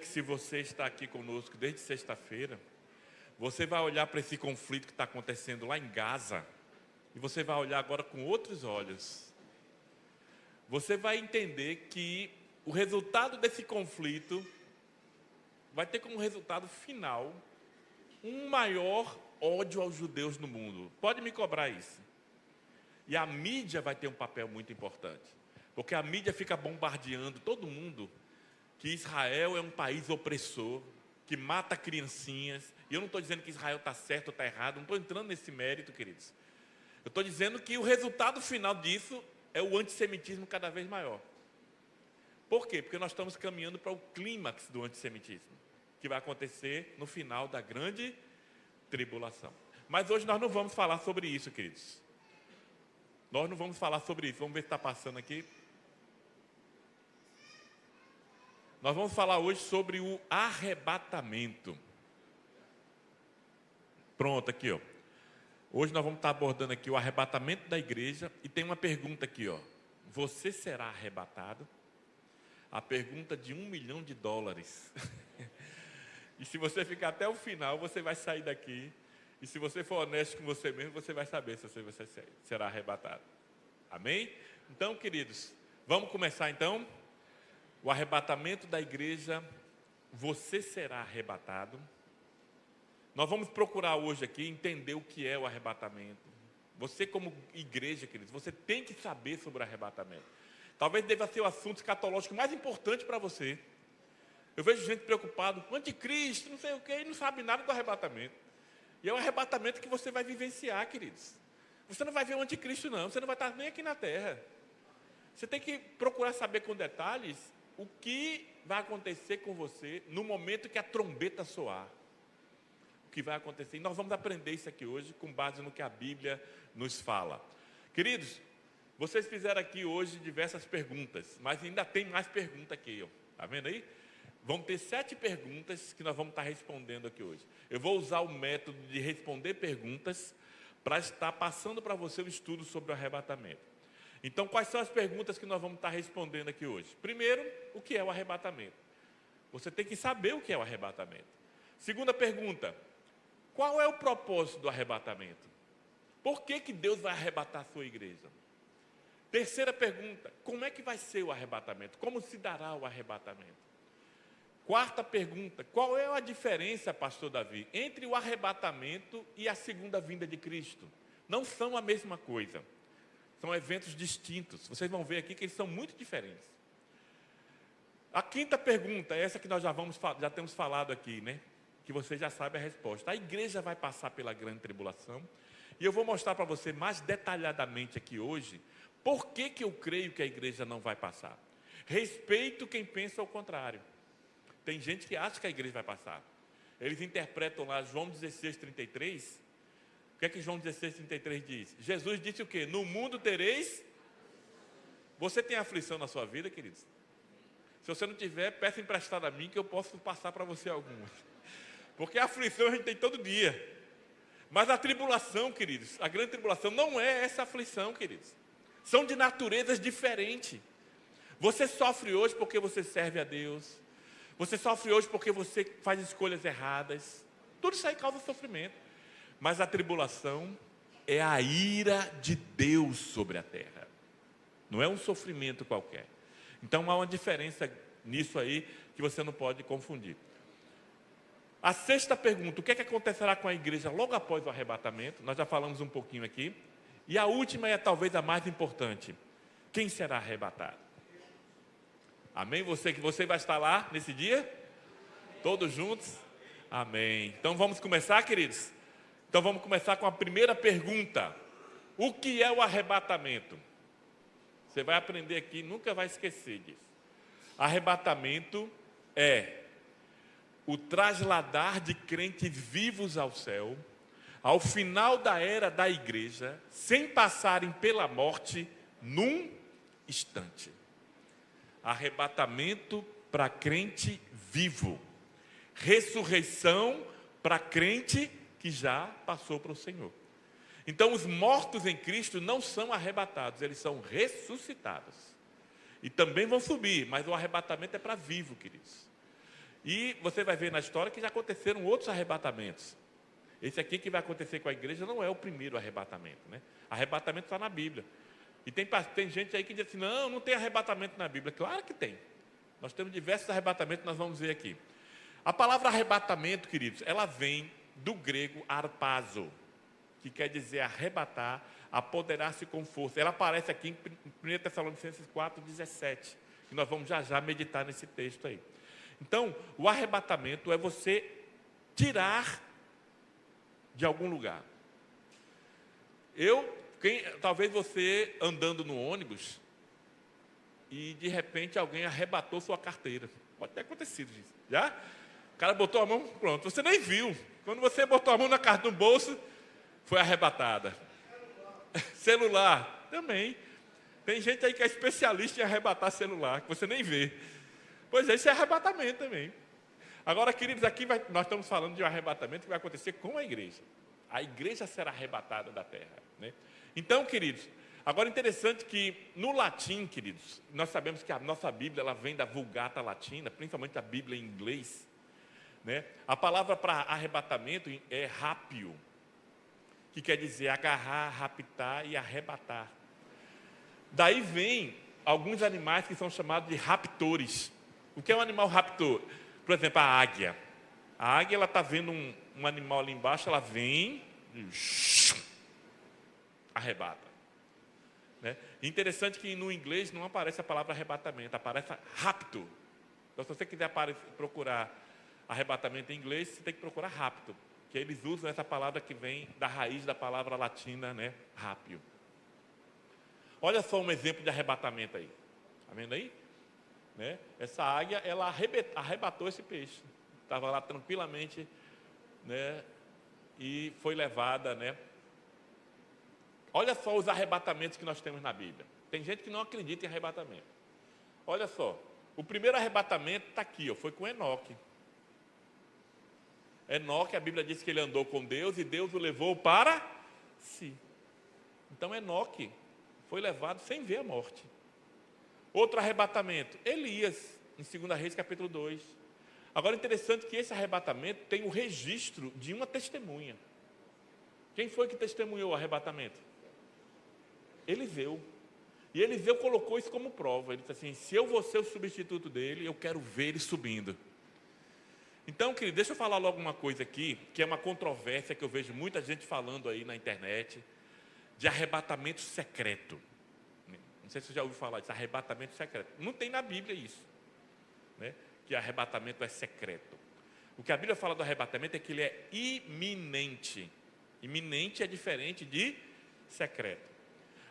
que se você está aqui conosco desde sexta-feira, você vai olhar para esse conflito que está acontecendo lá em Gaza, e você vai olhar agora com outros olhos. Você vai entender que o resultado desse conflito vai ter como resultado final um maior ódio aos judeus no mundo. Pode me cobrar isso. E a mídia vai ter um papel muito importante, porque a mídia fica bombardeando todo mundo que Israel é um país opressor, que mata criancinhas. E eu não estou dizendo que Israel está certo ou está errado, não estou entrando nesse mérito, queridos. Eu estou dizendo que o resultado final disso é o antissemitismo cada vez maior. Por quê? Porque nós estamos caminhando para o clímax do antissemitismo, que vai acontecer no final da grande tribulação. Mas hoje nós não vamos falar sobre isso, queridos. Nós não vamos falar sobre isso. Vamos ver se está passando aqui. Nós vamos falar hoje sobre o arrebatamento. Pronto, aqui, ó. Hoje nós vamos estar abordando aqui o arrebatamento da igreja. E tem uma pergunta aqui, ó. Você será arrebatado? A pergunta de $1 milhão. E se você ficar até o final, você vai sair daqui. E se você for honesto com você mesmo, você vai saber se você será arrebatado. Amém? Então, queridos, vamos começar então. O arrebatamento da igreja, você será arrebatado. Nós vamos procurar hoje aqui entender o que é o arrebatamento. Você como igreja, queridos, você tem que saber sobre o arrebatamento. Talvez deva ser o assunto escatológico mais importante para você. Eu vejo gente preocupada com o anticristo, não sei o quê, e não sabe nada do arrebatamento. E é um arrebatamento que você vai vivenciar, queridos. Você não vai ver o anticristo, não. Você não vai estar nem aqui na terra. Você tem que procurar saber com detalhes o que vai acontecer com você no momento que a trombeta soar. O que vai acontecer. E nós vamos aprender isso aqui hoje com base no que a Bíblia nos fala. Queridos, vocês fizeram aqui hoje diversas perguntas, mas ainda tem mais pergunta aqui, ó. Tá vendo aí? Vão ter 7 perguntas que nós vamos estar respondendo aqui hoje. Eu vou usar o método de responder perguntas para estar passando para você o estudo sobre o arrebatamento. Então, quais são as perguntas que nós vamos estar respondendo aqui hoje? Primeiro, o que é o arrebatamento? Você tem que saber o que é o arrebatamento. Segunda pergunta, qual é o propósito do arrebatamento? Por que Deus vai arrebatar a sua igreja? Terceira pergunta, como é que vai ser o arrebatamento? Como se dará o arrebatamento? Quarta pergunta, qual é a diferença, pastor Davi, entre o arrebatamento e a segunda vinda de Cristo? Não são a mesma coisa. São eventos distintos. Vocês vão ver aqui que eles são muito diferentes. A quinta pergunta, essa que nós já temos falado aqui, né? Que você já sabe a resposta. A igreja vai passar pela grande tribulação. E eu vou mostrar para você mais detalhadamente aqui hoje por que eu creio que a igreja não vai passar. Respeito quem pensa ao contrário. Tem gente que acha que a igreja vai passar. Eles interpretam lá João 16:33. O que é que João 16:33 diz? Jesus disse o quê? No mundo tereis... Você tem aflição na sua vida, queridos? Se você não tiver, peça emprestado a mim que eu posso passar para você algumas. Porque a aflição a gente tem todo dia. Mas a tribulação, queridos, a grande tribulação não é essa aflição, queridos. São de naturezas diferentes. Você sofre hoje porque você serve a Deus. Você sofre hoje porque você faz escolhas erradas. Tudo isso aí causa sofrimento. Mas a tribulação é a ira de Deus sobre a terra. Não é um sofrimento qualquer. Então há uma diferença nisso aí que você não pode confundir. A sexta pergunta, o que é que acontecerá com a igreja logo após o arrebatamento? Nós já falamos um pouquinho aqui. E a última é talvez a mais importante. Quem será arrebatado? Amém? Você vai estar lá nesse dia? Todos juntos? Amém. Então vamos começar, queridos? Então vamos começar com a primeira pergunta. O que é o arrebatamento? Você vai aprender aqui, nunca vai esquecer disso. Arrebatamento é o trasladar de crentes vivos ao céu, ao final da era da igreja, sem passarem pela morte num instante. Arrebatamento para crente vivo. Ressurreição para crente que já passou para o Senhor. Então, os mortos em Cristo não são arrebatados, eles são ressuscitados. E também vão subir, mas o arrebatamento é para vivo, queridos. E você vai ver na história que já aconteceram outros arrebatamentos. Esse aqui que vai acontecer com a igreja não é o primeiro arrebatamento, né? Arrebatamento está na Bíblia. E tem gente aí que diz assim, não tem arrebatamento na Bíblia. Claro que tem. Nós temos diversos arrebatamentos, nós vamos ver aqui. A palavra arrebatamento, queridos, ela vem do grego arpazo, que quer dizer arrebatar, apoderar-se com força. Ela aparece aqui em 1 Tessalonicenses 4,17, que nós vamos já meditar nesse texto aí. Então, o arrebatamento é você tirar de algum lugar. Talvez você andando no ônibus e de repente alguém arrebatou sua carteira. Pode ter acontecido isso. Já? O cara botou a mão, pronto, você nem viu. Quando você botou a mão no bolso, foi arrebatada. Celular, também. Tem gente aí que é especialista em arrebatar celular, que você nem vê. Pois é, isso é arrebatamento também. Agora, queridos, aqui nós estamos falando de um arrebatamento que vai acontecer com a igreja. A igreja será arrebatada da terra, né? Então, queridos, agora interessante que no latim, queridos, nós sabemos que a nossa Bíblia ela vem da Vulgata Latina, principalmente a Bíblia em inglês, né? A palavra para arrebatamento é rápio, que quer dizer agarrar, raptar e arrebatar. Daí vem alguns animais que são chamados de raptores. O que é um animal raptor? Por exemplo, a águia. A águia, ela está vendo um animal ali embaixo, ela vem e arrebata. Né? Interessante que no inglês não aparece a palavra arrebatamento, aparece rapto. Então, se você quiser procurar arrebatamento em inglês, você tem que procurar rapto, que eles usam essa palavra que vem da raiz da palavra latina, né? Rápio. Olha só um exemplo de arrebatamento aí. Está vendo aí? Né? Essa águia, ela arrebatou esse peixe. Estava lá tranquilamente, né? E foi levada, né? Olha só os arrebatamentos que nós temos na Bíblia. Tem gente que não acredita em arrebatamento. Olha só, o primeiro arrebatamento está aqui, ó, foi com Enoque. Enoque, a Bíblia diz que ele andou com Deus e Deus o levou para si. Então Enoque foi levado sem ver a morte. Outro arrebatamento, Elias, em 2 Reis capítulo 2. Agora, interessante que esse arrebatamento tem o registro de uma testemunha. Quem foi que testemunhou o arrebatamento? Eliseu. E Eliseu colocou isso como prova. Ele disse assim, se eu vou ser o substituto dele, eu quero ver ele subindo. Então, querido, deixa eu falar logo uma coisa aqui, que é uma controvérsia que eu vejo muita gente falando aí na internet, de arrebatamento secreto. Não sei se você já ouviu falar disso, arrebatamento secreto. Não tem na Bíblia isso, né? Que arrebatamento é secreto. O que a Bíblia fala do arrebatamento é que ele é iminente. Iminente é diferente de secreto.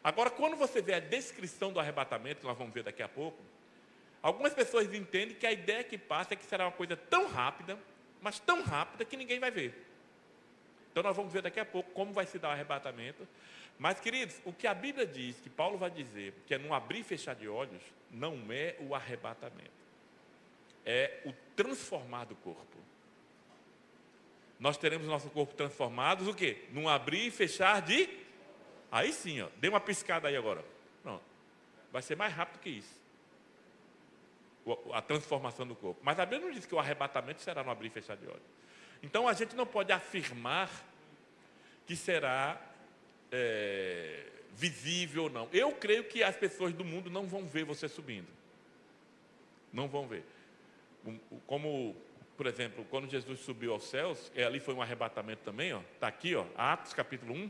Agora, quando você vê a descrição do arrebatamento, que nós vamos ver daqui a pouco, algumas pessoas entendem que a ideia que passa é que será uma coisa tão rápida, mas tão rápida que ninguém vai ver. Então nós vamos ver daqui a pouco como vai se dar o arrebatamento. Mas, queridos, o que a Bíblia diz, que Paulo vai dizer, que é num abrir e fechar de olhos, não é o arrebatamento. É o transformar do corpo. Nós teremos nosso corpo transformado, o quê? Num abrir e fechar de... Aí sim, ó, dê uma piscada aí agora. Pronto. Vai ser mais rápido que isso. A transformação do corpo. Mas a Bíblia não diz que o arrebatamento será no abrir e fechar de olhos. Então a gente não pode afirmar que será visível ou não. Eu creio que as pessoas do mundo não vão ver você subindo. Não vão ver. Como, por exemplo, quando Jesus subiu aos céus, ali foi um arrebatamento também, está aqui, ó, Atos capítulo 1.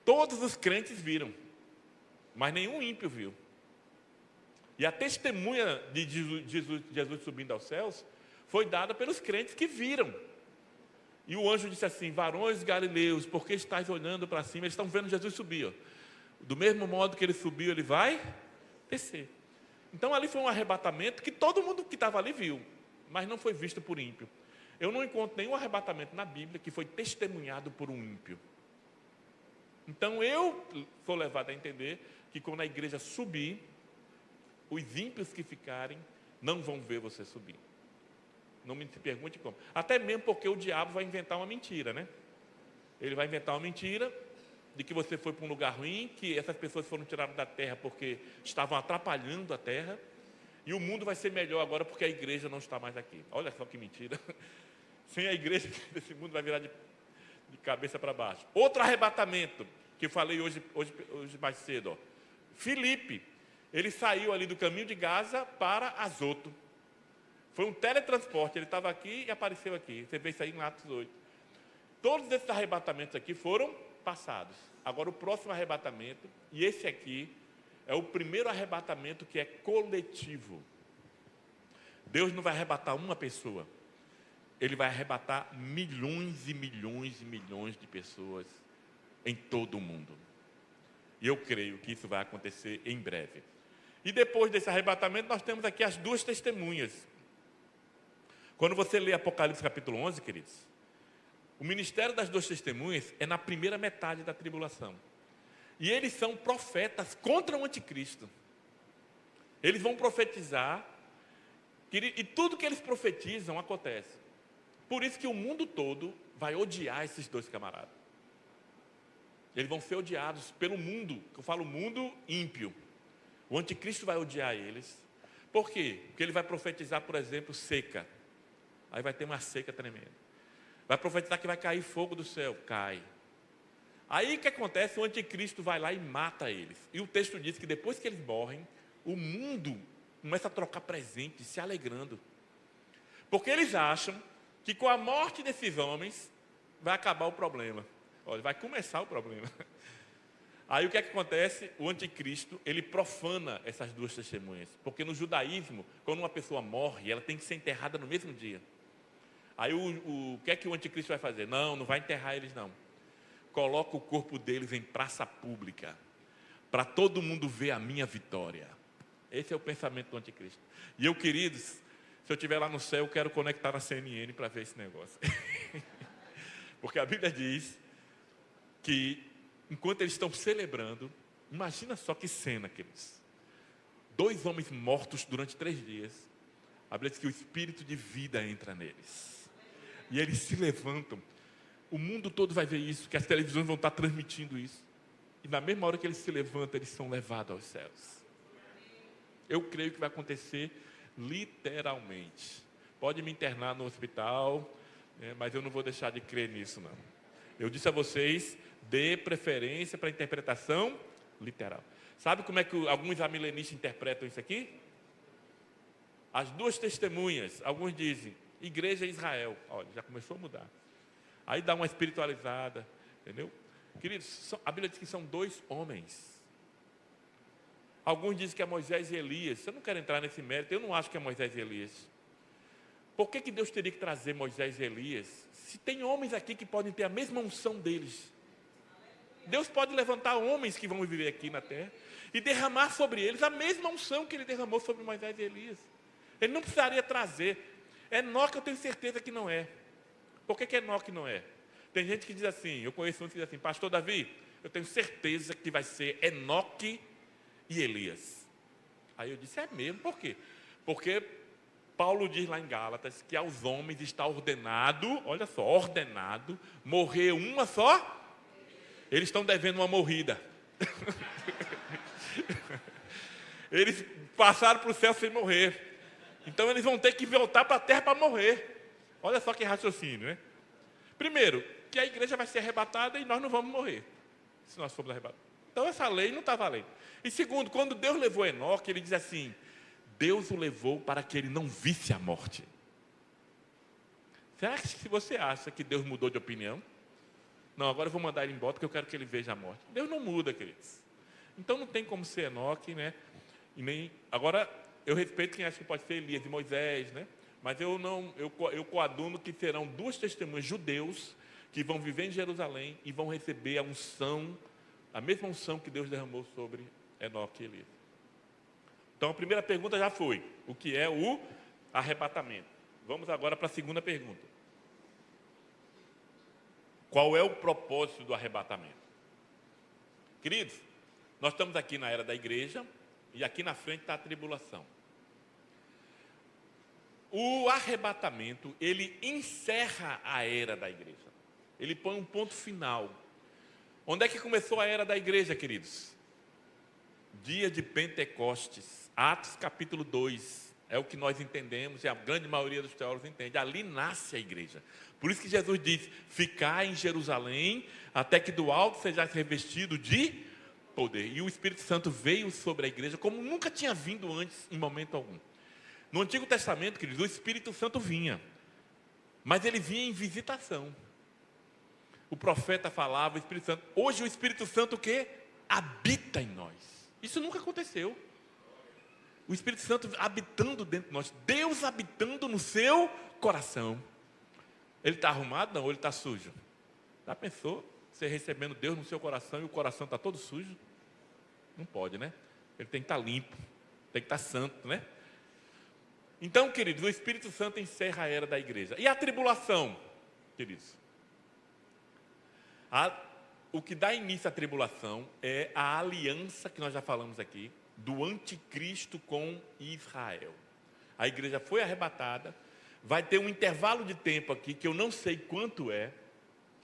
Todos os crentes viram, mas nenhum ímpio viu. E a testemunha de Jesus subindo aos céus foi dada pelos crentes que viram. E o anjo disse assim, varões galileus, por que estáis olhando para cima? Eles estão vendo Jesus subir. Ó. Do mesmo modo que ele subiu, ele vai descer. Então ali foi um arrebatamento que todo mundo que estava ali viu, mas não foi visto por ímpio. Eu não encontro nenhum arrebatamento na Bíblia que foi testemunhado por um ímpio. Então eu sou levado a entender que quando a igreja subir, os ímpios que ficarem não vão ver você subir. Não me pergunte como. Até mesmo porque o diabo vai inventar uma mentira, né? Ele vai inventar uma mentira de que você foi para um lugar ruim, que essas pessoas foram tiradas da terra porque estavam atrapalhando a terra. E o mundo vai ser melhor agora porque a igreja não está mais aqui. Olha só que mentira. Sem a igreja, esse mundo vai virar de cabeça para baixo. Outro arrebatamento, que eu falei hoje mais cedo. Ó. Filipe, ele saiu ali do caminho de Gaza para Azoto. Foi um teletransporte, ele estava aqui e apareceu aqui. Você vê isso aí em Atos 8. Todos esses arrebatamentos aqui foram passados. Agora o próximo arrebatamento, e esse aqui, é o primeiro arrebatamento que é coletivo. Deus não vai arrebatar uma pessoa. Ele vai arrebatar milhões e milhões e milhões de pessoas em todo o mundo. E eu creio que isso vai acontecer em breve. E depois desse arrebatamento, nós temos aqui as duas testemunhas. Quando você lê Apocalipse capítulo 11, queridos, o ministério das duas testemunhas é na primeira metade da tribulação. E eles são profetas contra o anticristo. Eles vão profetizar, e tudo que eles profetizam acontece. Por isso que o mundo todo vai odiar esses dois camaradas. Eles vão ser odiados pelo mundo, eu falo mundo ímpio. O anticristo vai odiar eles. Por quê? Porque ele vai profetizar, por exemplo, seca. Aí vai ter uma seca tremenda. Vai profetizar que vai cair fogo do céu. Cai. Aí o que acontece? O anticristo vai lá e mata eles. E o texto diz que depois que eles morrem, o mundo começa a trocar presentes, se alegrando. Porque eles acham que com a morte desses homens vai acabar o problema. Olha, vai começar o problema. Aí o que acontece? O anticristo, ele profana essas duas testemunhas. Porque no judaísmo, quando uma pessoa morre, ela tem que ser enterrada no mesmo dia. Aí o que é que o anticristo vai fazer? Não vai enterrar eles não. Coloca o corpo deles em praça pública, para todo mundo ver a minha vitória. Esse é o pensamento do anticristo. E eu, queridos, se eu estiver lá no céu, eu quero conectar na CNN para ver esse negócio. Porque a Bíblia diz que, enquanto eles estão celebrando, imagina só que cena, queridos. 2 homens mortos durante 3 dias. A Bíblia diz que o espírito de vida entra neles. E eles se levantam. O mundo todo vai ver isso, que as televisões vão estar transmitindo isso. E na mesma hora que eles se levantam, eles são levados aos céus. Eu creio que vai acontecer literalmente. Pode me internar no hospital, mas eu não vou deixar de crer nisso, não. Eu disse a vocês, dê preferência para a interpretação literal. Sabe como é que alguns amilenistas interpretam isso aqui? As duas testemunhas, alguns dizem, Igreja Israel. Olha, já começou a mudar. Aí dá uma espiritualizada, entendeu? Queridos, a Bíblia diz que são 2 homens. Alguns dizem que é Moisés e Elias. Eu não quero entrar nesse mérito, eu não acho que é Moisés e Elias. Por que Deus teria que trazer Moisés e Elias? Se tem homens aqui que podem ter a mesma unção deles. Deus pode levantar homens que vão viver aqui na terra e derramar sobre eles a mesma unção que ele derramou sobre Moisés e Elias. Ele não precisaria trazer. Enoque eu tenho certeza que não é. Por que Enoque não é? Tem gente que diz assim, eu conheço um que diz assim, pastor Davi, eu tenho certeza que vai ser Enoque e Elias. Aí eu disse, é mesmo, por quê? Porque Paulo diz lá em Gálatas que aos homens está ordenado, olha só, ordenado, morrer uma só. Eles estão devendo uma morrida. Eles passaram para o céu sem morrer. Então eles vão ter que voltar para a terra para morrer. Olha só que raciocínio, né? Primeiro, que a igreja vai ser arrebatada e nós não vamos morrer, se nós formos arrebatados. Então essa lei não está valendo. E segundo, quando Deus levou Enoque, ele diz assim, Deus o levou para que ele não visse a morte. Será que se você acha que Deus mudou de opinião? Não, agora eu vou mandar ele embora porque eu quero que ele veja a morte. Deus não muda, queridos. Então não tem como ser Enoque, né? E nem... Agora, eu respeito quem acha que pode ser Elias e Moisés, né? Mas eu coaduno que serão 2 testemunhas judeus que vão viver em Jerusalém e vão receber a unção, a mesma unção que Deus derramou sobre Enoque e Elias. Então a primeira pergunta já foi, o que é o arrebatamento? Vamos agora para a segunda pergunta. Qual é o propósito do arrebatamento? Queridos, nós estamos aqui na era da igreja e aqui na frente está a tribulação. O arrebatamento, ele encerra a era da igreja. Ele põe um ponto final. Onde é que começou a era da igreja, queridos? Dia de Pentecostes. Atos capítulo 2, é o que nós entendemos, e a grande maioria dos teólogos entende. Ali nasce a igreja. Por isso que Jesus diz: ficai em Jerusalém, até que do alto sejais revestido de poder. E o Espírito Santo veio sobre a igreja como nunca tinha vindo antes, em momento algum. No Antigo Testamento, queridos, o Espírito Santo vinha, mas ele vinha em visitação. O profeta falava, o Espírito Santo. Hoje o Espírito Santo o quê? Habita em nós. Isso nunca aconteceu. O Espírito Santo habitando dentro de nós. Deus habitando no seu coração. Ele está arrumado? Não, ou ele está sujo? Já pensou? Você recebendo Deus no seu coração e o coração está todo sujo? Não pode, né? Ele tem que estar limpo, tem que estar santo, né? Então, queridos, o Espírito Santo encerra a era da igreja. E a tribulação, queridos? O que dá início à tribulação é a aliança que nós já falamos aqui, do anticristo com Israel. A igreja foi arrebatada, vai ter um intervalo de tempo aqui, que eu não sei quanto é,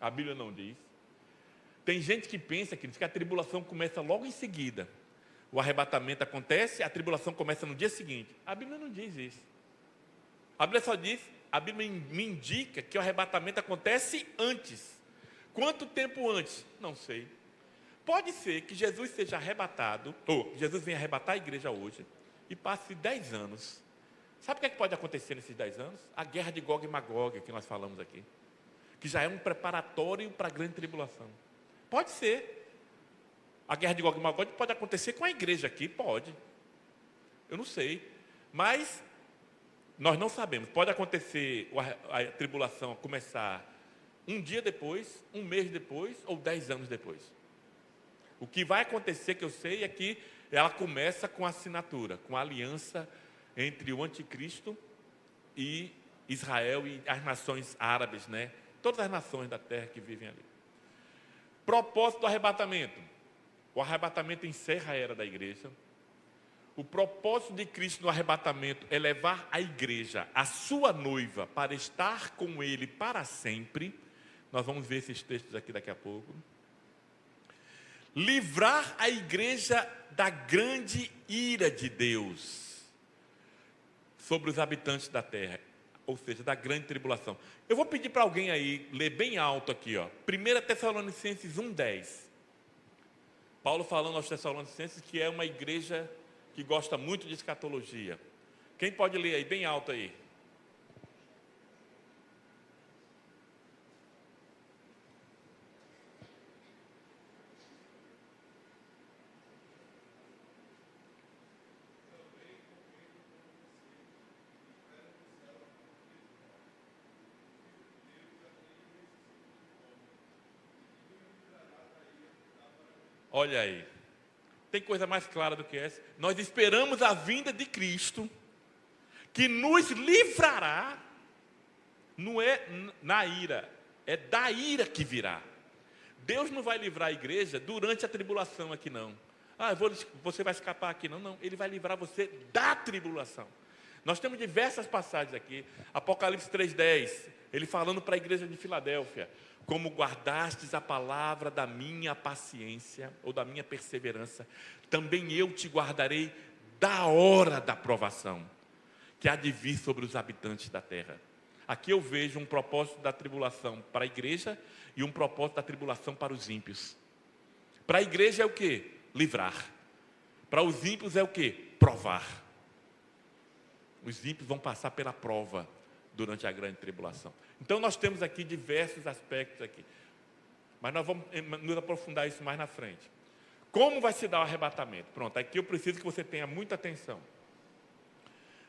a Bíblia não diz. Tem gente que pensa, queridos, que a tribulação começa logo em seguida. O arrebatamento acontece, a tribulação começa no dia seguinte. A Bíblia não diz isso. A Bíblia só diz, a Bíblia me indica que o arrebatamento acontece antes. Quanto tempo antes? Não sei. Pode ser que Jesus seja arrebatado, ou Jesus venha arrebatar a igreja hoje, e passe 10 anos. Sabe o que, é que pode acontecer nesses 10 anos? A guerra de Gog e Magog, que nós falamos aqui. Que já é um preparatório para a grande tribulação. Pode ser. A guerra de Gog e Magog pode acontecer com a igreja aqui, pode. Eu não sei. Mas nós não sabemos. Pode acontecer a tribulação começar um dia depois, um mês depois ou 10 anos depois. O que vai acontecer, que eu sei, é que ela começa com a assinatura, com a aliança entre o anticristo e Israel e as nações árabes, né? Todas as nações da terra que vivem ali. Propósito do arrebatamento. O arrebatamento encerra a era da igreja. O propósito de Cristo no arrebatamento é levar a igreja, a sua noiva, para estar com ele para sempre. Nós vamos ver esses textos aqui daqui a pouco. Livrar a igreja da grande ira de Deus sobre os habitantes da terra, ou seja, da grande tribulação. Eu vou pedir para alguém aí ler bem alto aqui, ó, 1 Tessalonicenses 1:10. Paulo falando aos Tessalonicenses que é uma igreja que gosta muito de escatologia. Quem pode ler aí bem alto aí? Olha aí, tem coisa mais clara do que essa? Nós esperamos a vinda de Cristo, que nos livrará, não é na ira, é da ira que virá. Deus não vai livrar a igreja durante a tribulação aqui não. Você vai escapar aqui não, não, Ele vai livrar você da tribulação. Nós temos diversas passagens aqui, Apocalipse 3:10, ele falando para a igreja de Filadélfia: como guardastes a palavra da minha paciência, ou da minha perseverança, também eu te guardarei da hora da provação, que há de vir sobre os habitantes da terra. Aqui eu vejo um propósito da tribulação para a igreja, e um propósito da tribulação para os ímpios. Para a igreja é o quê? Livrar. Para os ímpios é o quê? Provar. Os ímpios vão passar pela prova durante a grande tribulação. Então nós temos aqui diversos aspectos aqui, mas nós vamos nos aprofundar isso mais na frente. Como vai se dar o arrebatamento? Pronto, aqui eu preciso que você tenha muita atenção,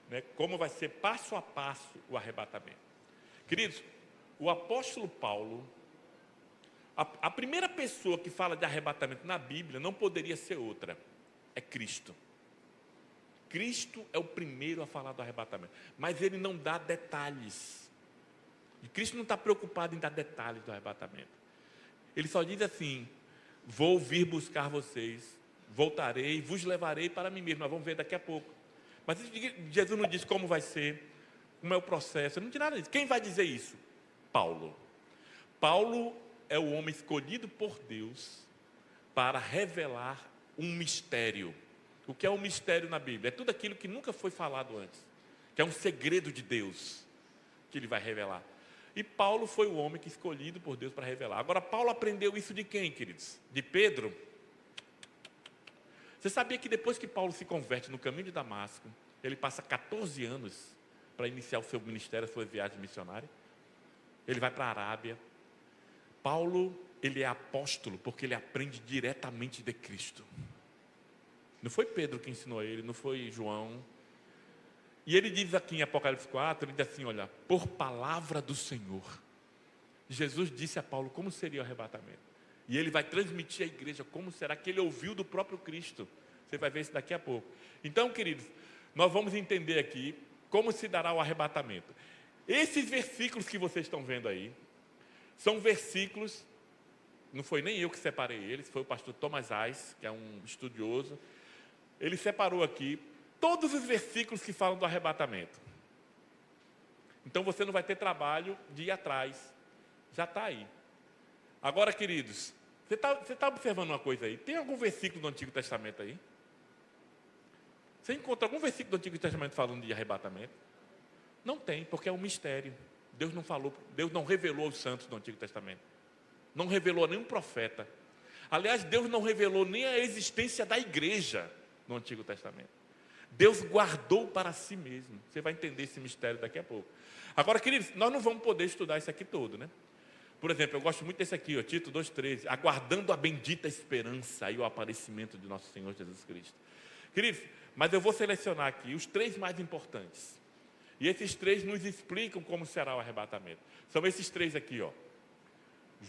né? Como vai ser passo a passo o arrebatamento. Queridos, o apóstolo Paulo, a primeira pessoa que fala de arrebatamento na Bíblia não poderia ser outra, é Cristo. Cristo é o primeiro a falar do arrebatamento, mas ele não dá detalhes. E Cristo não está preocupado em dar detalhes do arrebatamento. Ele só diz assim: vou vir buscar vocês, voltarei, vos levarei para mim mesmo. Nós vamos ver daqui a pouco. Mas Jesus não diz como vai ser, como é o processo, não diz nada disso. Quem vai dizer isso? Paulo. Paulo é o homem escolhido por Deus para revelar um mistério, O que é um mistério na Bíblia? É tudo aquilo que nunca foi falado antes, que é um segredo de Deus, que Ele vai revelar. E Paulo foi o homem que escolhido por Deus para revelar. Agora, Paulo aprendeu isso de quem, queridos? De Pedro? Você sabia que depois que Paulo se converte no caminho de Damasco, ele passa 14 anos para iniciar o seu ministério, a sua viagem missionária? Ele vai para a Arábia. Paulo, ele é apóstolo porque ele aprende diretamente de Cristo. Não foi Pedro que ensinou ele, não foi João. E ele diz aqui em Apocalipse 4, ele diz assim, olha, por palavra do Senhor. Jesus disse a Paulo como seria o arrebatamento. E ele vai transmitir à igreja como será que ele ouviu do próprio Cristo. Você vai ver isso daqui a pouco. Então, queridos, nós vamos entender aqui como se dará o arrebatamento. Esses versículos que vocês estão vendo aí, são versículos, não foi nem eu que separei eles, foi o pastor Thomas Ais, que é um estudioso. Ele separou aqui todos os versículos que falam do arrebatamento. Então você não vai ter trabalho de ir atrás. Já está aí. Agora, queridos, você tá observando uma coisa aí? Tem algum versículo do Antigo Testamento aí? Você encontra algum versículo do Antigo Testamento falando de arrebatamento? Não tem, porque é um mistério. Deus não falou, Deus não revelou aos santos do Antigo Testamento. Não revelou a nenhum profeta. Aliás, Deus não revelou nem a existência da igreja no Antigo Testamento. Deus guardou para si mesmo. Você vai entender esse mistério daqui a pouco. Agora, queridos, nós não vamos poder estudar isso aqui todo, né? Por exemplo, eu gosto muito desse aqui, ó, Tito 2,13. Aguardando a bendita esperança e o aparecimento de nosso Senhor Jesus Cristo. Queridos, mas eu vou selecionar aqui os 3 mais importantes. E esses 3 nos explicam como será o arrebatamento. São esses 3 aqui, ó.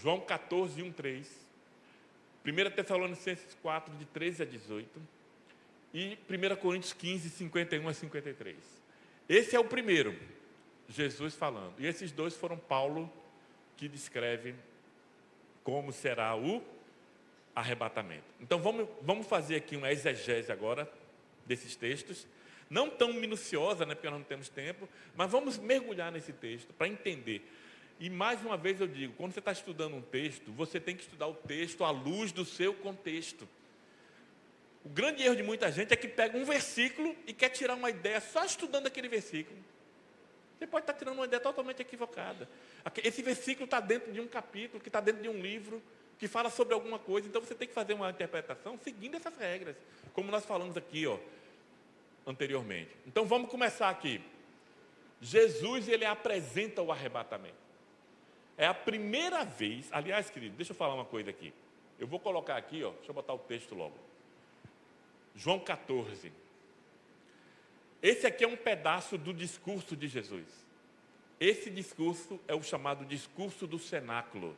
João 14, 1, 3. 1 Tessalonicenses 4, de 13 a 18. E 1 Coríntios 15, 51 a 53. Esse é o primeiro, Jesus falando. E esses 2 foram Paulo, que descreve como será o arrebatamento. Então vamos fazer aqui uma exegese agora desses textos. Não tão minuciosa, né, porque nós não temos tempo, mas vamos mergulhar nesse texto para entender. E mais uma vez eu digo, quando você está estudando um texto, você tem que estudar o texto à luz do seu contexto. O grande erro de muita gente é que pega um versículo e quer tirar uma ideia só estudando aquele versículo. Você pode estar tirando uma ideia totalmente equivocada. Esse versículo está dentro de um capítulo, que está dentro de um livro, que fala sobre alguma coisa, então você tem que fazer uma interpretação seguindo essas regras, como nós falamos aqui, ó, anteriormente. Então vamos começar aqui. Jesus, ele apresenta o arrebatamento. É a primeira vez, aliás, querido, deixa eu falar uma coisa aqui. Eu vou colocar aqui, ó, deixa eu botar o texto logo. João 14. Esse aqui é um pedaço do discurso de Jesus. Esse discurso é o chamado discurso do cenáculo.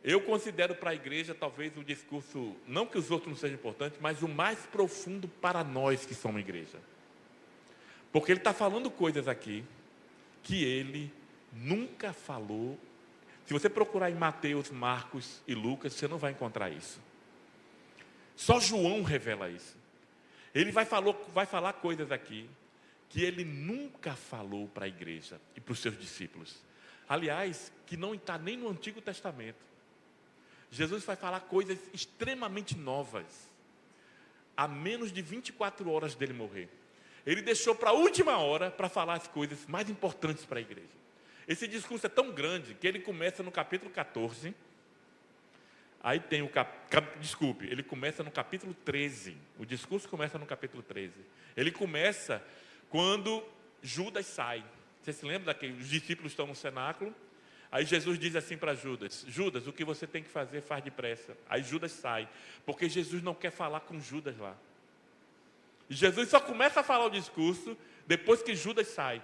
Eu considero para a igreja talvez o discurso, não que os outros não sejam importantes, mas o mais profundo para nós que somos igreja. Porque ele está falando coisas aqui que ele nunca falou. Se você procurar em Mateus, Marcos e Lucas, você não vai encontrar isso. Só João revela isso. Ele vai falar coisas aqui que ele nunca falou para a igreja e para os seus discípulos. Aliás, que não está nem no Antigo Testamento. Jesus vai falar coisas extremamente novas, a menos de 24 horas dele morrer. Ele deixou para a última hora para falar as coisas mais importantes para a igreja. Esse discurso é tão grande que ele começa no capítulo 14. Aí tem ele começa no capítulo 13. O discurso começa no capítulo 13. Ele começa quando Judas sai. Você se lembra daquele? Os discípulos estão no cenáculo. Aí Jesus diz assim para Judas: Judas, o que você tem que fazer, faz depressa. Aí Judas sai, porque Jesus não quer falar com Judas lá. E Jesus só começa a falar o discurso depois que Judas sai.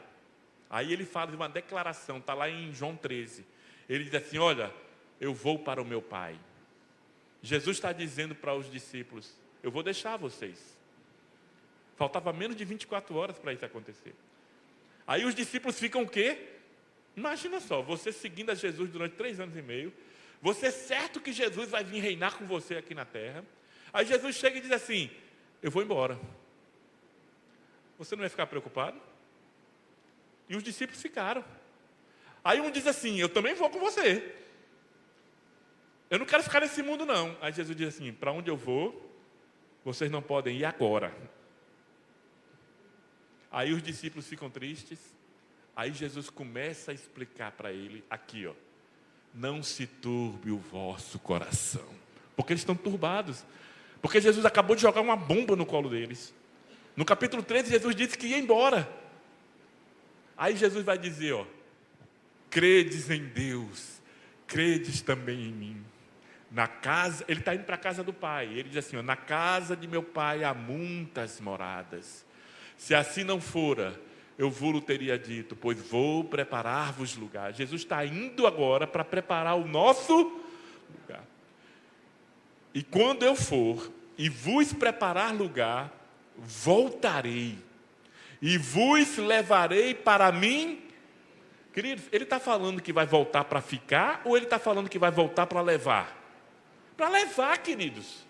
Aí ele fala de uma declaração, está lá em João 13. Ele diz assim: olha, eu vou para o meu Pai. Jesus está dizendo para os discípulos: eu vou deixar vocês. Faltava menos de 24 horas para isso acontecer. Aí os discípulos ficam o quê? Imagina só, você seguindo a Jesus durante 3 anos e meio, você é certo que Jesus vai vir reinar com você aqui na terra. Aí Jesus chega e diz assim: eu vou embora. Você não ia ficar preocupado? E os discípulos ficaram. Aí um diz assim: eu também vou com você. Eu não quero ficar nesse mundo não. Aí Jesus diz assim: para onde eu vou, vocês não podem ir agora. Aí os discípulos ficam tristes. Aí Jesus começa a explicar para ele, aqui, ó. Não se turbe o vosso coração. Porque eles estão turbados. Porque Jesus acabou de jogar uma bomba no colo deles. No capítulo 13, Jesus disse que ia embora. Aí Jesus vai dizer, ó. Credes em Deus, credes também em mim. Na casa, ele está indo para a casa do Pai. Ele diz assim, ó, na casa de meu Pai há muitas moradas. Se assim não fora, eu vos teria dito, pois vou preparar-vos lugar. Jesus está indo agora para preparar o nosso lugar. E quando eu for e vos preparar lugar, voltarei e vos levarei para mim. Queridos, ele está falando que vai voltar para ficar ou ele está falando que vai voltar para levar? Para levar, queridos.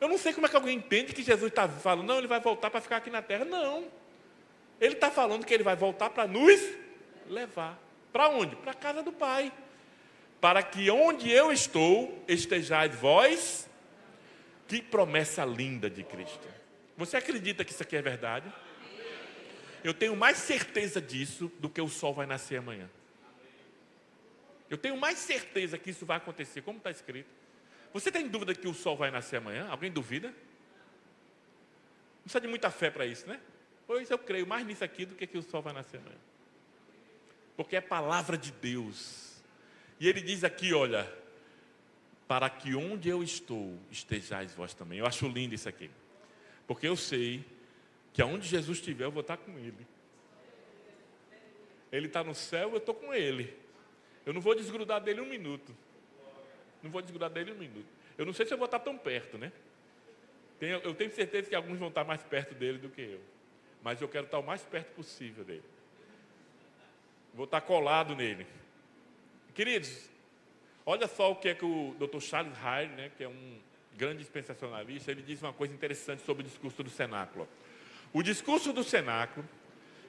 Eu não sei como é que alguém entende que Jesus está falando, não, ele vai voltar para ficar aqui na terra. Não. Ele está falando que ele vai voltar para nos levar. Para onde? Para a casa do Pai. Para que onde eu estou, estejais vós. Que promessa linda de Cristo. Você acredita que isso aqui é verdade? Eu tenho mais certeza disso do que o sol vai nascer amanhã. Eu tenho mais certeza que isso vai acontecer, como está escrito. Você tem dúvida que o sol vai nascer amanhã? Alguém duvida? Não precisa de muita fé para isso, né? Pois eu creio mais nisso aqui do que o sol vai nascer amanhã. Porque é palavra de Deus. E ele diz aqui, olha, para que onde eu estou, estejais vós também. Eu acho lindo isso aqui. Porque eu sei que aonde Jesus estiver, eu vou estar com Ele. Ele está no céu, eu estou com Ele. Eu não vou desgrudar dele um minuto. Não vou desgrudar dele um minuto. Eu não sei se eu vou estar tão perto, né? Eu tenho certeza que alguns vão estar mais perto dele do que eu. Mas eu quero estar o mais perto possível dele. Vou estar colado nele. Queridos, olha só o que é que o Dr. Charles Hyde, né, que é um grande dispensacionalista, ele diz uma coisa interessante sobre o discurso do cenáculo. O discurso do cenáculo,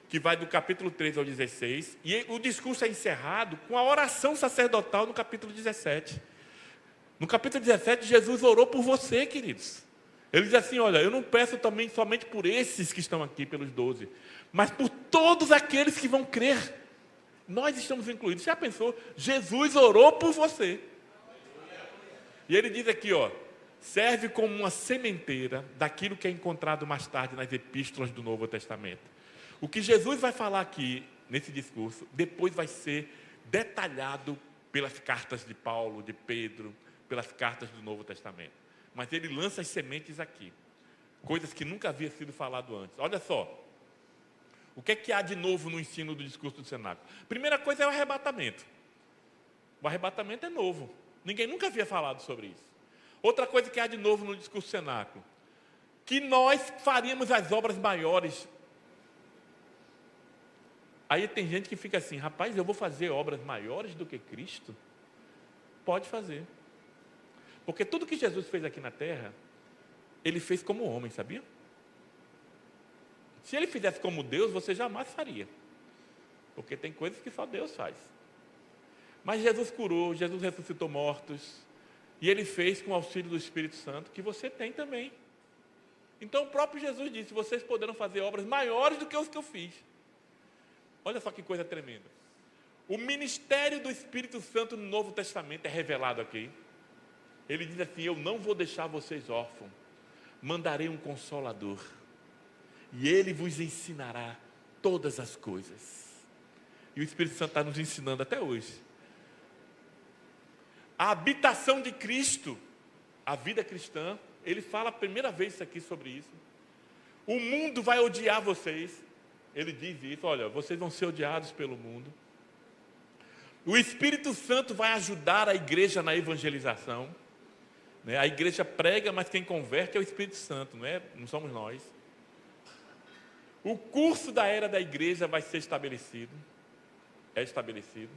que vai do capítulo 13 ao 16, e o discurso é encerrado com a oração sacerdotal no capítulo 17. No capítulo 17, Jesus orou por você, queridos. Ele diz assim, olha, eu não peço também somente por esses que estão aqui, pelos 12, mas por todos aqueles que vão crer. Nós estamos incluídos. Já pensou? Jesus orou por você. E ele diz aqui, ó, serve como uma sementeira daquilo que é encontrado mais tarde nas epístolas do Novo Testamento. O que Jesus vai falar aqui, nesse discurso, depois vai ser detalhado pelas cartas de Paulo, de Pedro, pelas cartas do Novo Testamento. Mas ele lança as sementes aqui. Coisas que nunca havia sido falado antes. Olha só. O que é que há de novo no ensino do discurso do cenáculo? Primeira coisa é o arrebatamento. O arrebatamento é novo. Ninguém nunca havia falado sobre isso. Outra coisa que há de novo no discurso do cenáculo. Que nós faríamos as obras maiores. Aí tem gente que fica assim, rapaz, eu vou fazer obras maiores do que Cristo? Pode fazer. Porque tudo que Jesus fez aqui na terra, Ele fez como homem, sabia? Se Ele fizesse como Deus, você jamais faria. Porque tem coisas que só Deus faz. Mas Jesus curou, Jesus ressuscitou mortos. E Ele fez com o auxílio do Espírito Santo, que você tem também. Então o próprio Jesus disse, vocês poderão fazer obras maiores do que os que eu fiz. Olha só que coisa tremenda. O ministério do Espírito Santo no Novo Testamento é revelado aqui. Ele diz assim, eu não vou deixar vocês órfãos. Mandarei um Consolador. E Ele vos ensinará todas as coisas. E o Espírito Santo está nos ensinando até hoje. A habitação de Cristo, a vida cristã, Ele fala a primeira vez aqui sobre isso. O mundo vai odiar vocês. Ele diz isso, olha, vocês vão ser odiados pelo mundo. O Espírito Santo vai ajudar a igreja na evangelização. Né? A igreja prega, mas quem converte é o Espírito Santo, não somos nós. O curso da era da igreja vai ser estabelecido. É estabelecido.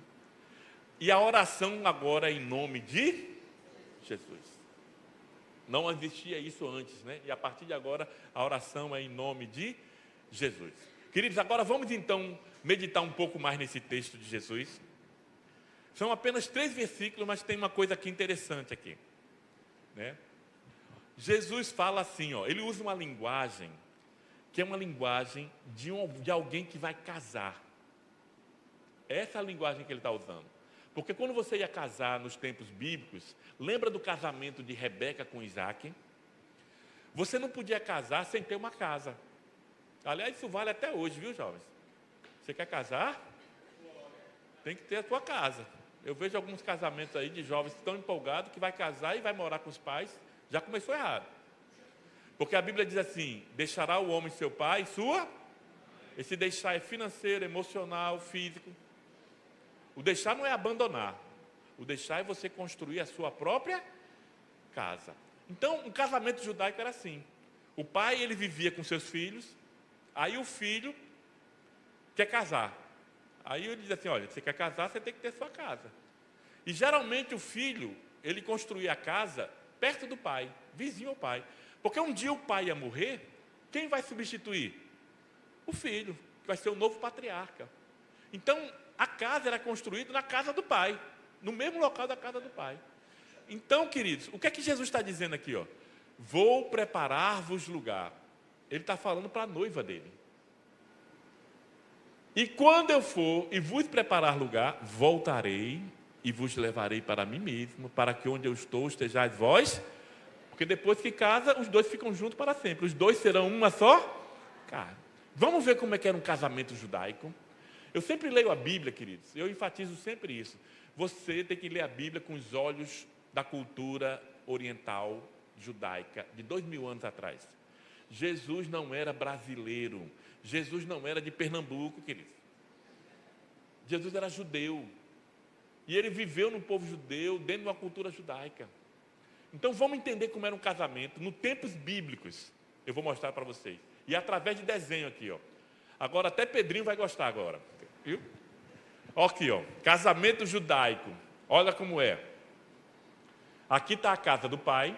E a oração agora é em nome de Jesus. Não existia isso antes, né? E a partir de agora, a oração é em nome de Jesus. Queridos, agora vamos então meditar um pouco mais nesse texto de Jesus. São apenas 3 versículos, mas tem uma coisa aqui interessante aqui. Né? Jesus fala assim, ó, ele usa uma linguagem que é uma linguagem de alguém que vai casar. Essa é a linguagem que ele está usando. Porque quando você ia casar nos tempos bíblicos, lembra do casamento de Rebeca com Isaac? Você não podia casar sem ter uma casa. Aliás, isso vale até hoje, viu, jovens? Você quer casar? Tem que ter a sua casa. Eu vejo alguns casamentos aí de jovens que estão empolgados, que vai casar e vai morar com os pais. Já começou errado. Porque a Bíblia diz assim, deixará o homem seu pai e sua... Esse deixar é financeiro, emocional, físico. O deixar não é abandonar. O deixar é você construir a sua própria casa. Então, um casamento judaico era assim. O pai, ele vivia com seus filhos. Aí o filho quer casar. Aí ele diz assim, olha, você quer casar, você tem que ter sua casa. E geralmente o filho, ele construía a casa perto do pai, vizinho ao pai. Porque um dia o pai ia morrer, quem vai substituir? O filho, que vai ser o novo patriarca. Então, a casa era construída na casa do pai, no mesmo local da casa do pai. Então, queridos, o que é que Jesus está dizendo aqui? Ó? Vou preparar-vos lugar. Ele está falando para a noiva dele. E quando eu for e vos preparar lugar, voltarei e vos levarei para mim mesmo, para que onde eu estou estejais vós. Porque depois que casa, os dois ficam juntos para sempre. Os dois serão uma só carne. Vamos ver como é que era um casamento judaico. Eu sempre leio a Bíblia, queridos. Eu enfatizo sempre isso. Você tem que ler a Bíblia com os olhos da cultura oriental judaica de 2000 anos atrás. Jesus não era brasileiro. Jesus não era de Pernambuco, queridos. Jesus era judeu. E ele viveu no povo judeu, dentro de uma cultura judaica. Então vamos entender como era um casamento nos tempos bíblicos. Eu vou mostrar para vocês. E através de desenho aqui, ó. Agora até Pedrinho vai gostar agora. Viu? Ó aqui, ó. Casamento judaico. Olha como é. Aqui está a casa do pai.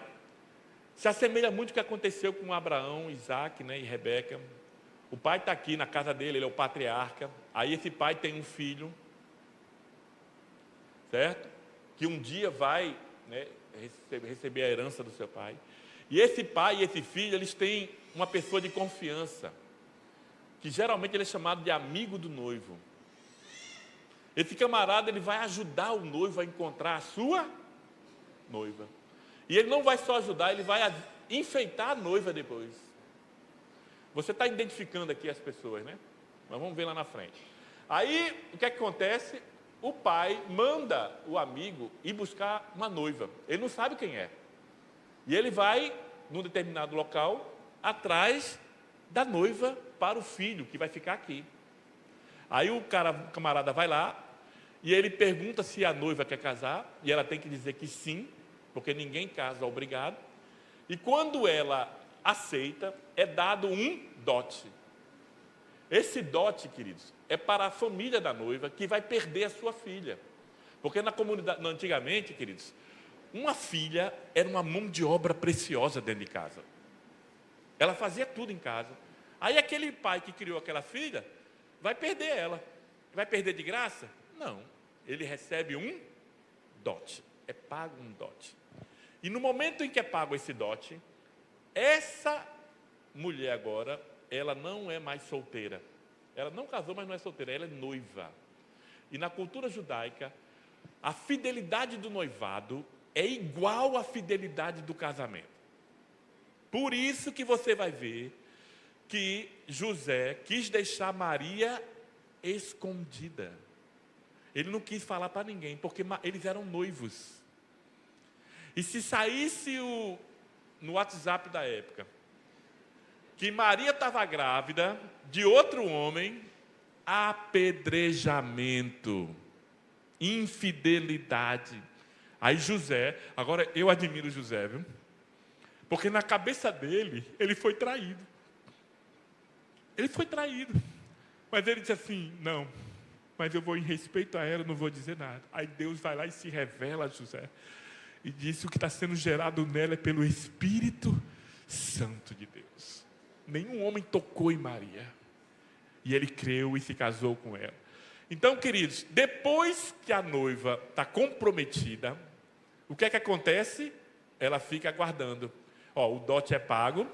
Se assemelha muito ao que aconteceu com Abraão, Isaac, né, e Rebeca. O pai está aqui na casa dele, ele é o patriarca. Aí esse pai tem um filho, certo? Que um dia vai, né, receber a herança do seu pai. E esse pai e esse filho, eles têm uma pessoa de confiança, que geralmente ele é chamado de amigo do noivo. Esse camarada, ele vai ajudar o noivo a encontrar a sua noiva. E ele não vai só ajudar, ele vai enfeitar a noiva depois. Você está identificando aqui as pessoas, né? Mas vamos ver lá na frente. Aí, o que é que acontece? O pai manda o amigo ir buscar uma noiva. Ele não sabe quem é. E ele vai, num determinado local, atrás da noiva para o filho, que vai ficar aqui. Aí o camarada vai lá, e ele pergunta se a noiva quer casar, e ela tem que dizer que sim, porque ninguém casa obrigado. E quando ela aceita, é dado um dote. Esse dote, queridos, é para a família da noiva que vai perder a sua filha. Porque na comunidade, antigamente, queridos, uma filha era uma mão de obra preciosa dentro de casa. Ela fazia tudo em casa. Aí aquele pai que criou aquela filha vai perder ela. Vai perder de graça? Não. Ele recebe um dote. É pago um dote. E no momento em que é pago esse dote, essa mulher agora, ela não é mais solteira. Ela não casou, mas não é solteira, ela é noiva. E na cultura judaica, a fidelidade do noivado é igual à fidelidade do casamento. Por isso que você vai ver que José quis deixar Maria escondida. Ele não quis falar para ninguém, porque eles eram noivos. E se saísse no WhatsApp da época, que Maria estava grávida de outro homem, apedrejamento, infidelidade. Aí José, agora eu admiro José, viu? Porque na cabeça dele, ele foi traído. Ele foi traído. Mas ele disse assim, não, mas eu vou em respeito a ela, não vou dizer nada. Aí Deus vai lá e se revela a José. E diz que o que está sendo gerado nela é pelo Espírito Santo de Deus. Nenhum homem tocou em Maria. E ele creu e se casou com ela. Então, queridos, depois que a noiva está comprometida, o que é que acontece? Ela fica aguardando. ó, o dote é pago,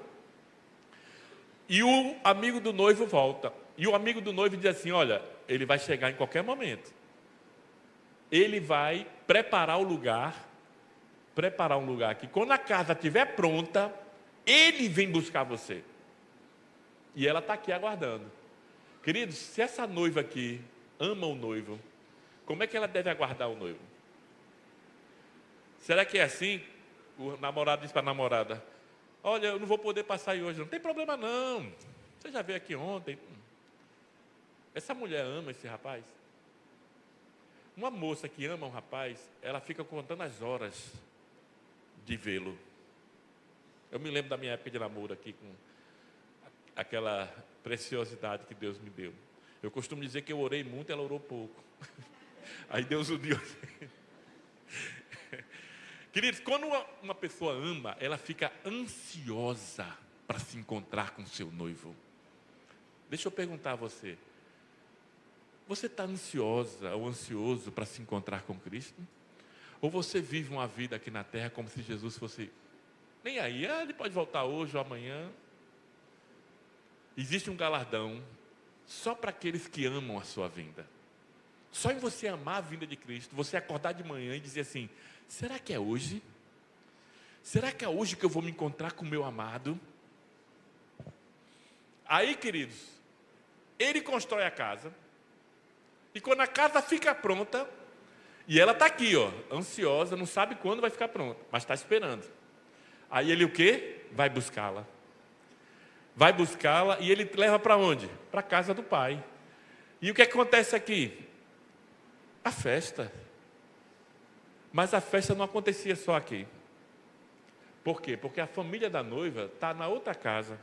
e o amigo do noivo volta. E o amigo do noivo diz assim, olha, ele vai chegar em qualquer momento. Ele vai preparar um lugar que quando a casa estiver pronta, ele vem buscar você. E ela está aqui aguardando. Queridos, se essa noiva aqui ama o noivo, como é que ela deve aguardar o noivo? Será que é assim? O namorado diz para a namorada, olha, eu não vou poder passar aí hoje. Não tem problema não. Você já veio aqui ontem. Essa mulher ama esse rapaz? Uma moça que ama um rapaz, ela fica contando as horas de vê-lo. Eu me lembro da minha época de namoro aqui, com aquela preciosidade que Deus me deu. Eu costumo dizer que eu orei muito, ela orou pouco. Aí Deus uniu. Queridos, quando uma pessoa ama, ela fica ansiosa para se encontrar com seu noivo. Deixa eu perguntar a você. Você está ansiosa ou ansioso para se encontrar com Cristo? Ou você vive uma vida aqui na terra como se Jesus fosse... Nem aí, ele pode voltar hoje ou amanhã. Existe um galardão só para aqueles que amam a sua vinda. Só em você amar a vinda de Cristo, você acordar de manhã e dizer assim, será que é hoje? Será que é hoje que eu vou me encontrar com o meu amado? Aí, queridos, ele constrói a casa, e quando a casa fica pronta, e ela está aqui, ó, ansiosa, não sabe quando vai ficar pronta, mas está esperando. Aí ele o quê? Vai buscá-la. Vai buscá-la e ele leva para onde? Para a casa do pai. E o que acontece aqui? A festa. Mas a festa não acontecia só aqui. Por quê? Porque a família da noiva está na outra casa.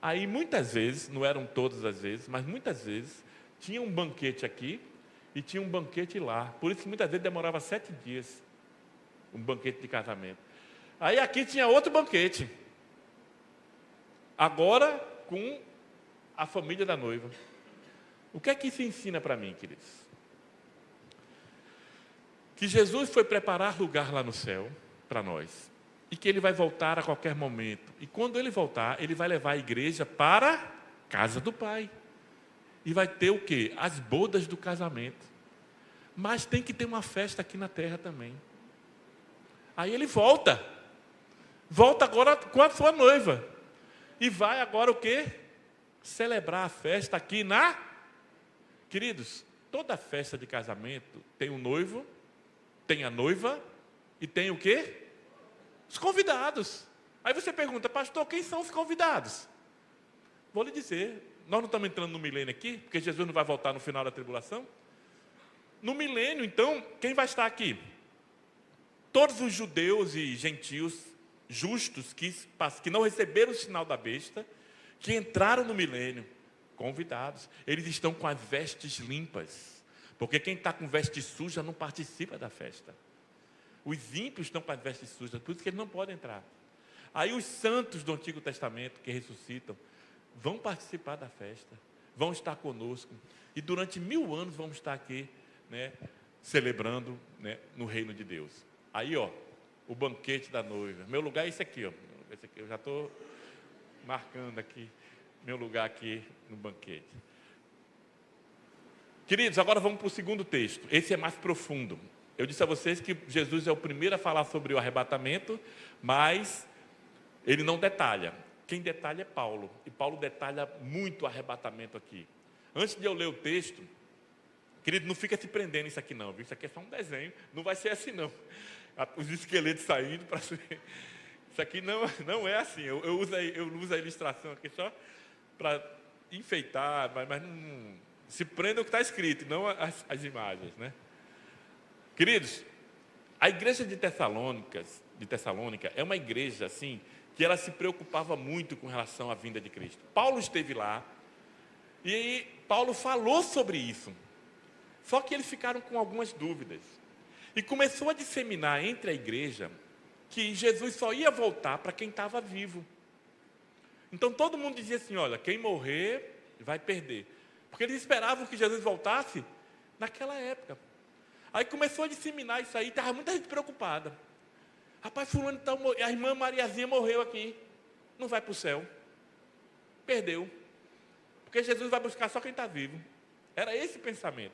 Aí muitas vezes, não eram todas as vezes, mas muitas vezes, tinha um banquete aqui e tinha um banquete lá. Por isso que muitas vezes demorava 7 dias, um banquete de casamento. Aí aqui tinha outro banquete. Agora com a família da noiva. O que é que isso ensina para mim, queridos? Que Jesus foi preparar lugar lá no céu para nós. E que ele vai voltar a qualquer momento. E quando ele voltar, ele vai levar a igreja para a casa do Pai. E vai ter o quê? As bodas do casamento. Mas tem que ter uma festa aqui na terra também. Aí ele volta. Volta agora com a sua noiva. E vai agora o quê? Celebrar a festa aqui na... Queridos, toda festa de casamento tem o noivo, tem a noiva e tem o quê? Os convidados. Aí você pergunta, pastor, quem são os convidados? Vou lhe dizer, nós não estamos entrando no milênio aqui, porque Jesus não vai voltar no final da tribulação. No milênio, então, quem vai estar aqui? Todos os judeus e gentios justos que não receberam o sinal da besta, que entraram no milênio, convidados. Eles estão com as vestes limpas, porque quem está com veste suja não participa da festa. Os ímpios estão com as vestes sujas, por isso que eles não podem entrar. Aí os santos do Antigo Testamento que ressuscitam vão participar da festa, vão estar conosco, e durante 1000 anos vamos estar aqui, né, celebrando, né, no reino de Deus. Aí, ó, o banquete da noiva. Meu lugar é esse aqui, ó. Esse aqui, eu já estou marcando aqui meu lugar aqui no banquete. Queridos, agora vamos para o segundo texto. Esse é mais profundo. Eu disse a vocês que Jesus é o primeiro a falar sobre o arrebatamento, mas ele não detalha. Quem detalha é Paulo. E Paulo detalha muito o arrebatamento aqui. Antes de eu ler o texto, querido, não fica se prendendo nisso aqui não, viu? Isso aqui é só um desenho, não vai ser assim não. Os esqueletos saindo para... Isso aqui não é assim. Eu uso a ilustração aqui só para enfeitar, mas não se prenda o que está escrito, não as imagens, né? Queridos, a igreja de Tessalônica é uma igreja assim que ela se preocupava muito com relação à vinda de Cristo. Paulo esteve lá e aí Paulo falou sobre isso. Só que eles ficaram com algumas dúvidas. E começou a disseminar entre a igreja que Jesus só ia voltar para quem estava vivo. Então todo mundo dizia assim, olha, quem morrer vai perder. Porque eles esperavam que Jesus voltasse naquela época. Aí começou a disseminar isso aí, estava muita gente preocupada. Rapaz, fulano, a irmã Mariazinha morreu aqui. Não vai para o céu. Perdeu. Porque Jesus vai buscar só quem está vivo. Era esse o pensamento.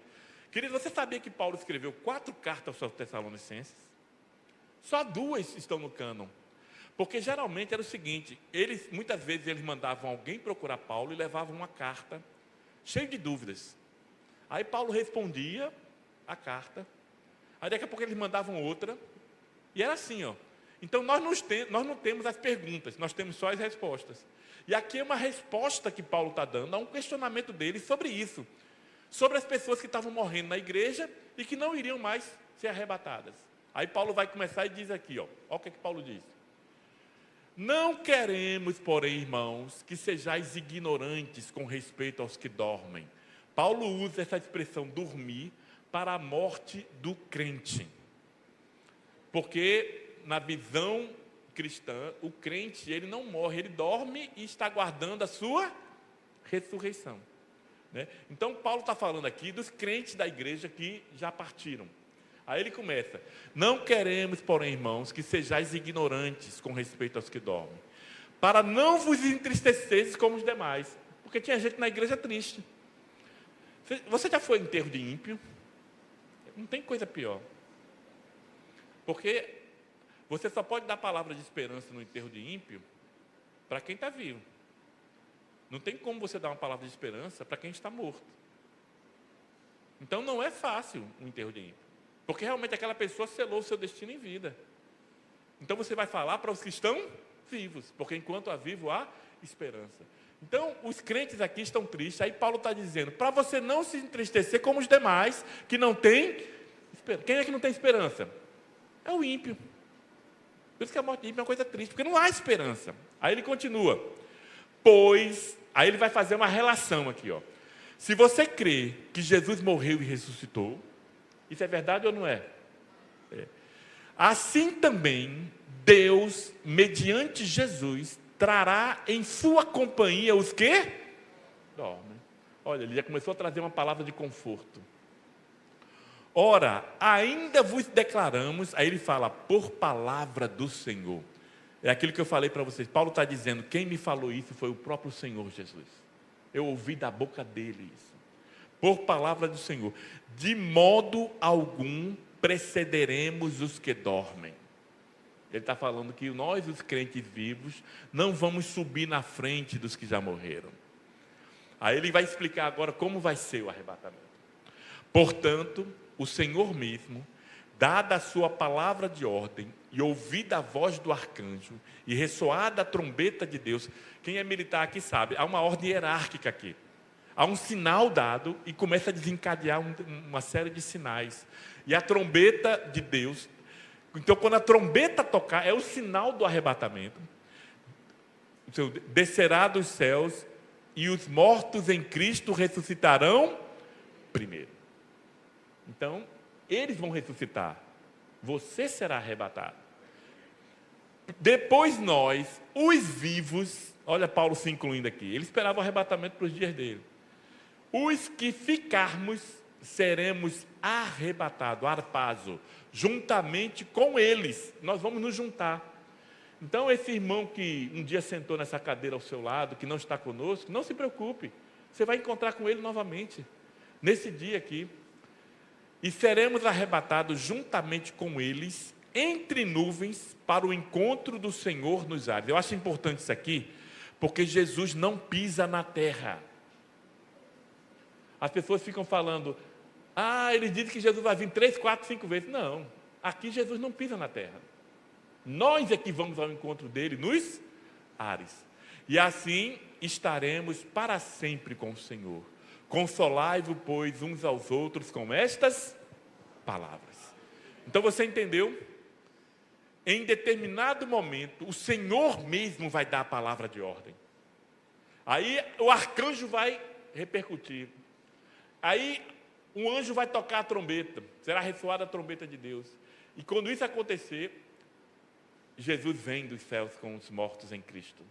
Querido, você sabia que Paulo escreveu 4 cartas aos Tessalonicenses? Só 2 estão no cânon. Porque geralmente era o seguinte, muitas vezes eles mandavam alguém procurar Paulo e levavam uma carta cheia de dúvidas. Aí Paulo respondia a carta, aí daqui a pouco eles mandavam outra, e era assim, ó. Então nós não temos as perguntas, nós temos só as respostas. E aqui é uma resposta que Paulo está dando a um questionamento dele sobre isso, sobre as pessoas que estavam morrendo na igreja e que não iriam mais ser arrebatadas. Aí Paulo vai começar e diz aqui, ó o que Paulo diz. Não queremos, porém, irmãos, que sejais ignorantes com respeito aos que dormem. Paulo usa essa expressão dormir para a morte do crente. Porque na visão cristã, o crente, ele não morre, ele dorme e está aguardando a sua ressurreição. Né? Então, Paulo está falando aqui dos crentes da igreja que já partiram. Aí ele começa, não queremos, porém, irmãos, que sejais ignorantes com respeito aos que dormem, para não vos entristeceres como os demais, porque tinha gente na igreja triste. Você já foi em enterro de ímpio? Não tem coisa pior. Porque você só pode dar palavra de esperança no enterro de ímpio para quem está vivo. Não tem como você dar uma palavra de esperança para quem está morto. Então não é fácil um enterro de ímpio. Porque realmente aquela pessoa selou o seu destino em vida. Então você vai falar para os que estão vivos, porque enquanto há vivo há esperança. Então os crentes aqui estão tristes, aí Paulo está dizendo, para você não se entristecer como os demais, que não têm esperança. Quem é que não tem esperança? É o ímpio. Por isso que a morte de ímpio é uma coisa triste, porque não há esperança. Aí ele continua, pois, aí ele vai fazer uma relação aqui, ó. Se você crê que Jesus morreu e ressuscitou, isso é verdade ou não é? Assim também, Deus, mediante Jesus, trará em sua companhia os que dormem. Olha, ele já começou a trazer uma palavra de conforto. Ora, ainda vos declaramos, aí ele fala, por palavra do Senhor. É aquilo que eu falei para vocês. Paulo está dizendo, quem me falou isso foi o próprio Senhor Jesus. Eu ouvi da boca dele isso. Por palavra do Senhor, de modo algum precederemos os que dormem. Ele está falando que nós, os crentes vivos, não vamos subir na frente dos que já morreram. Aí ele vai explicar agora como vai ser o arrebatamento. Portanto, o Senhor mesmo, dada a sua palavra de ordem, e ouvida a voz do arcanjo, e ressoada a trombeta de Deus, quem é militar aqui sabe, há uma ordem hierárquica aqui. Há um sinal dado e começa a desencadear uma série de sinais. E a trombeta de Deus, então quando a trombeta tocar, é o sinal do arrebatamento. Descerá dos céus e os mortos em Cristo ressuscitarão primeiro. Então, eles vão ressuscitar. Você será arrebatado. Depois nós, os vivos, olha Paulo se incluindo aqui, ele esperava o arrebatamento para os dias dele. Os que ficarmos, seremos arrebatados, arpazo, juntamente com eles. Nós vamos nos juntar. Então, esse irmão que um dia sentou nessa cadeira ao seu lado, que não está conosco, não se preocupe. Você vai encontrar com ele novamente, nesse dia aqui. E seremos arrebatados juntamente com eles, entre nuvens, para o encontro do Senhor nos ares. Eu acho importante isso aqui, porque Jesus não pisa na terra. As pessoas ficam falando, eles dizem que Jesus vai vir 3, 4, 5 vezes. Não, aqui Jesus não pisa na terra. Nós é que vamos ao encontro dele nos ares. E assim estaremos para sempre com o Senhor. Consolai-vos, pois, uns aos outros com estas palavras. Então você entendeu? Em determinado momento, o Senhor mesmo vai dar a palavra de ordem. Aí o arcanjo vai repercutir. Aí um anjo vai tocar a trombeta, será ressoada a trombeta de Deus. E quando isso acontecer, Jesus vem dos céus com os mortos em Cristo.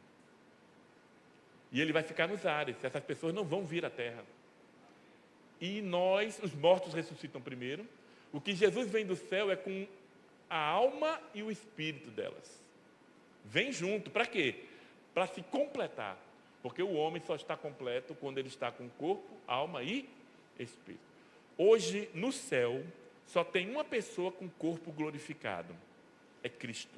E ele vai ficar nos ares, essas pessoas não vão vir à terra. E nós, os mortos ressuscitam primeiro. O que Jesus vem do céu é com a alma e o espírito delas. Vem junto, para quê? Para se completar. Porque o homem só está completo quando ele está com corpo, alma e espírito. Hoje, no céu, só tem uma pessoa com corpo glorificado. É Cristo.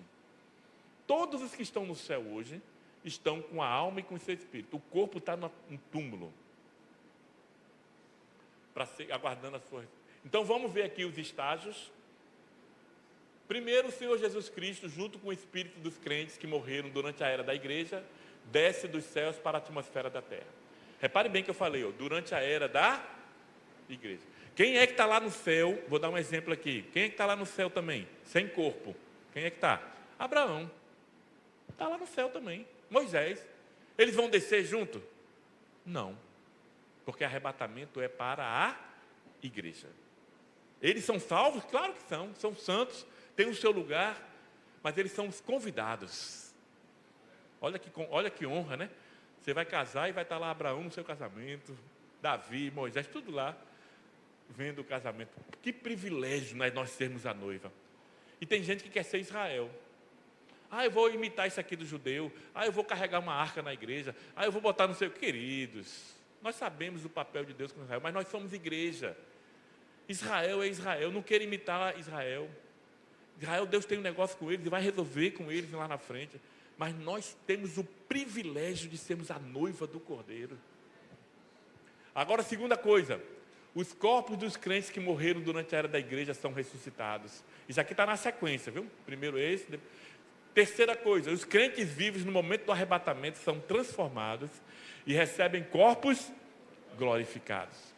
Todos os que estão no céu hoje estão com a alma e com o seu espírito. O corpo está no túmulo. Aguardando a sua... Então, vamos ver aqui os estágios. Primeiro, o Senhor Jesus Cristo, junto com o espírito dos crentes que morreram durante a era da igreja, desce dos céus para a atmosfera da terra. Repare bem que eu falei, durante a era da igreja. Quem é que está lá no céu? Vou dar um exemplo aqui. Quem é que está lá no céu também? Sem corpo. Quem é que está? Abraão. Está lá no céu também. Moisés. Eles vão descer junto? Não. Porque arrebatamento é para a igreja. Eles são salvos? Claro que são. São santos, têm o seu lugar, mas eles são os convidados. Olha que honra, né? Você vai casar e vai estar lá Abraão no seu casamento, Davi, Moisés, tudo lá, vendo o casamento. Que privilégio nós sermos a noiva. E tem gente que quer ser Israel. Eu vou imitar isso aqui do judeu. Eu vou carregar uma arca na igreja. Eu vou botar no seu... Queridos, nós sabemos o papel de Deus com Israel, mas nós somos igreja. Israel é Israel, não quero imitar Israel. Israel, Deus tem um negócio com eles e vai resolver com eles lá na frente. Mas nós temos o privilégio de sermos a noiva do Cordeiro. Agora, segunda coisa, os corpos dos crentes que morreram durante a era da igreja são ressuscitados. Isso aqui está na sequência, viu? Primeiro esse. Terceira coisa, os crentes vivos no momento do arrebatamento são transformados e recebem corpos glorificados.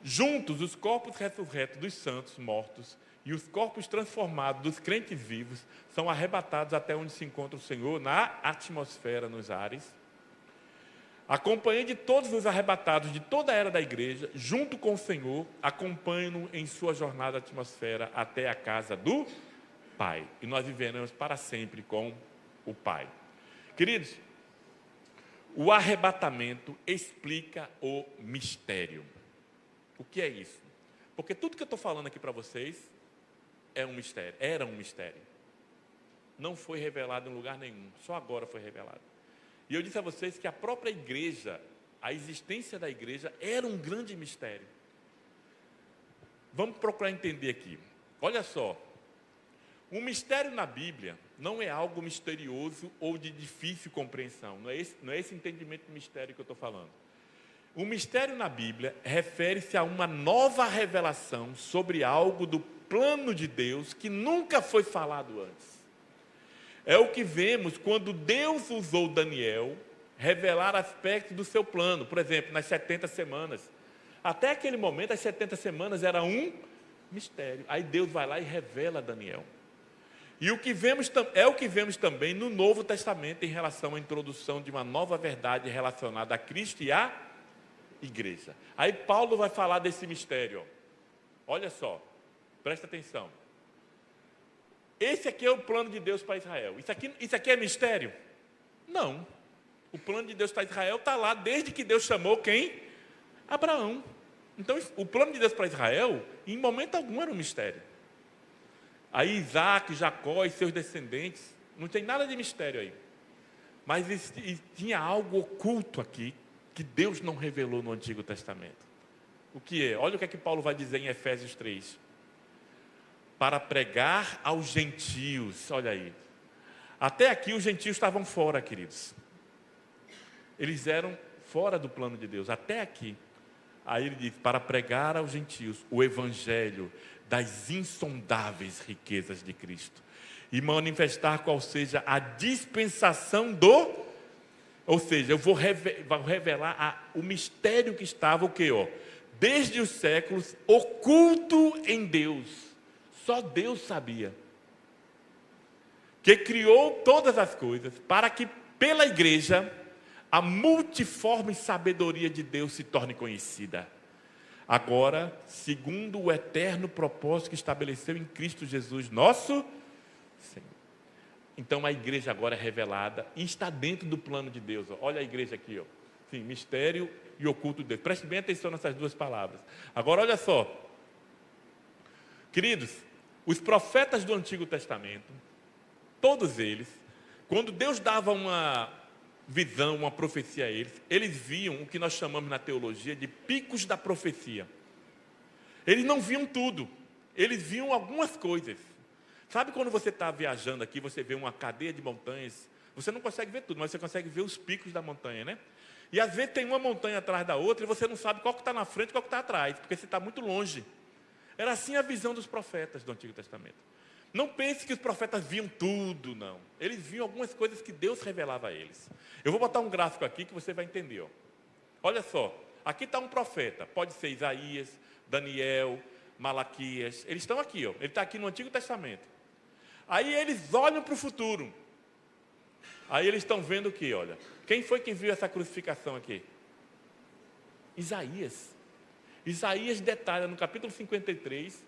Juntos, os corpos ressurretos dos santos mortos e os corpos transformados dos crentes vivos são arrebatados até onde se encontra o Senhor, na atmosfera, nos ares. Acompanhando de todos os arrebatados de toda a era da igreja, junto com o Senhor, acompanham-no em sua jornada à atmosfera até a casa do Pai. E nós viveremos para sempre com o Pai. Queridos, o arrebatamento explica o mistério. O que é isso? Porque tudo que eu estou falando aqui para vocês é um mistério, era um mistério. Não foi revelado em lugar nenhum, só agora foi revelado. E eu disse a vocês que a própria igreja, a existência da igreja era um grande mistério. Vamos procurar entender aqui. Olha só, um mistério na Bíblia não é algo misterioso ou de difícil compreensão. Não é esse entendimento de mistério que eu estou falando. O mistério na Bíblia refere-se a uma nova revelação sobre algo do plano de Deus que nunca foi falado antes. É o que vemos quando Deus usou Daniel revelar aspectos do seu plano. Por exemplo, nas 70 semanas. Até aquele momento, as 70 semanas era um mistério. Aí Deus vai lá e revela a Daniel. E o que vemos também no Novo Testamento em relação à introdução de uma nova verdade relacionada a Cristo e à igreja. Aí Paulo vai falar desse mistério. Olha só, presta atenção. Esse aqui é o plano de Deus para Israel. Isso aqui é mistério? Não. O plano de Deus para Israel está lá desde que Deus chamou quem? Abraão. Então, o plano de Deus para Israel, em momento algum, era um mistério. Aí Isaac, Jacó e seus descendentes, não tem nada de mistério aí. Mas tinha algo oculto aqui, que Deus não revelou no Antigo Testamento. O que é? Olha o que é que Paulo vai dizer em Efésios 3. Para pregar aos gentios, olha aí. Até aqui os gentios estavam fora, queridos. Eles eram fora do plano de Deus, até aqui. Aí ele diz, para pregar aos gentios o evangelho das insondáveis riquezas de Cristo. E manifestar qual seja a dispensação do... Ou seja, eu vou revelar o mistério que estava, o quê? Desde os séculos, oculto em Deus. Só Deus sabia. Que criou todas as coisas, para que pela igreja, a multiforme sabedoria de Deus se torne conhecida. Agora, segundo o eterno propósito que estabeleceu em Cristo Jesus, nosso Senhor. Então a igreja agora é revelada e está dentro do plano de Deus. Olha a igreja aqui, Sim, mistério e oculto de Deus. Preste bem atenção nessas duas palavras. Agora olha só, queridos, Os profetas do Antigo Testamento, todos eles, quando Deus dava uma visão, uma profecia a eles, eles viam o que nós chamamos na teologia de picos da profecia. Eles não viam tudo, eles viam algumas coisas. Sabe quando você está viajando aqui, você vê uma cadeia de montanhas, você não consegue ver tudo, mas você consegue ver os picos da montanha, né? E às vezes tem uma montanha atrás da outra e você não sabe qual que está na frente e qual que está atrás, porque você está muito longe. Era assim a visão dos profetas do Antigo Testamento. Não pense que os profetas viam tudo, não. Eles viam algumas coisas que Deus revelava a eles. Eu vou botar um gráfico aqui que você vai entender. Ó. Olha só, aqui está um profeta, pode ser Isaías, Daniel, Malaquias. Eles estão aqui, ó. Ele está aqui no Antigo Testamento. Aí eles olham para o futuro. Aí eles estão vendo o que, olha. Quem foi que viu essa crucificação aqui? Isaías. Isaías detalha no capítulo 53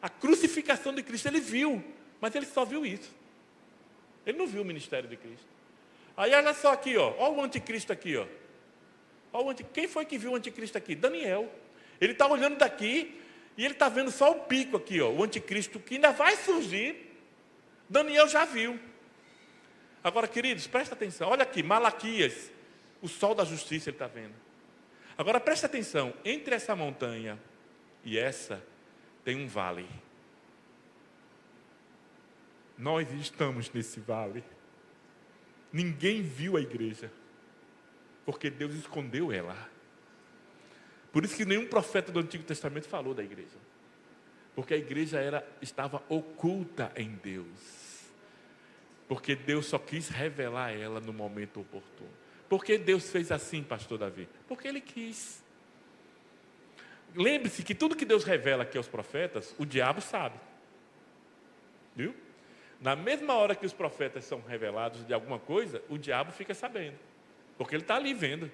a crucificação de Cristo. Ele viu, mas ele só viu isso. Ele não viu o ministério de Cristo. Aí olha só aqui, ó. Olha o anticristo aqui, ó. Quem foi que viu o anticristo aqui? Daniel. Ele está olhando daqui e ele está vendo só o pico aqui, ó. O anticristo que ainda vai surgir. Daniel já viu. Agora, queridos, presta atenção. Olha aqui, Malaquias, o sol da justiça ele está vendo. Agora, presta atenção. Entre essa montanha e essa, tem um vale. Nós estamos nesse vale. Ninguém viu a igreja, porque Deus escondeu ela. Por isso que nenhum profeta do Antigo Testamento falou da igreja. Porque a igreja estava oculta em Deus. Porque Deus só quis revelar ela no momento oportuno. Por que Deus fez assim, pastor Davi? Porque Ele quis. Lembre-se que tudo que Deus revela aqui aos profetas, o diabo sabe. Viu? Na mesma hora que os profetas são revelados de alguma coisa, o diabo fica sabendo. Porque ele está ali vendo.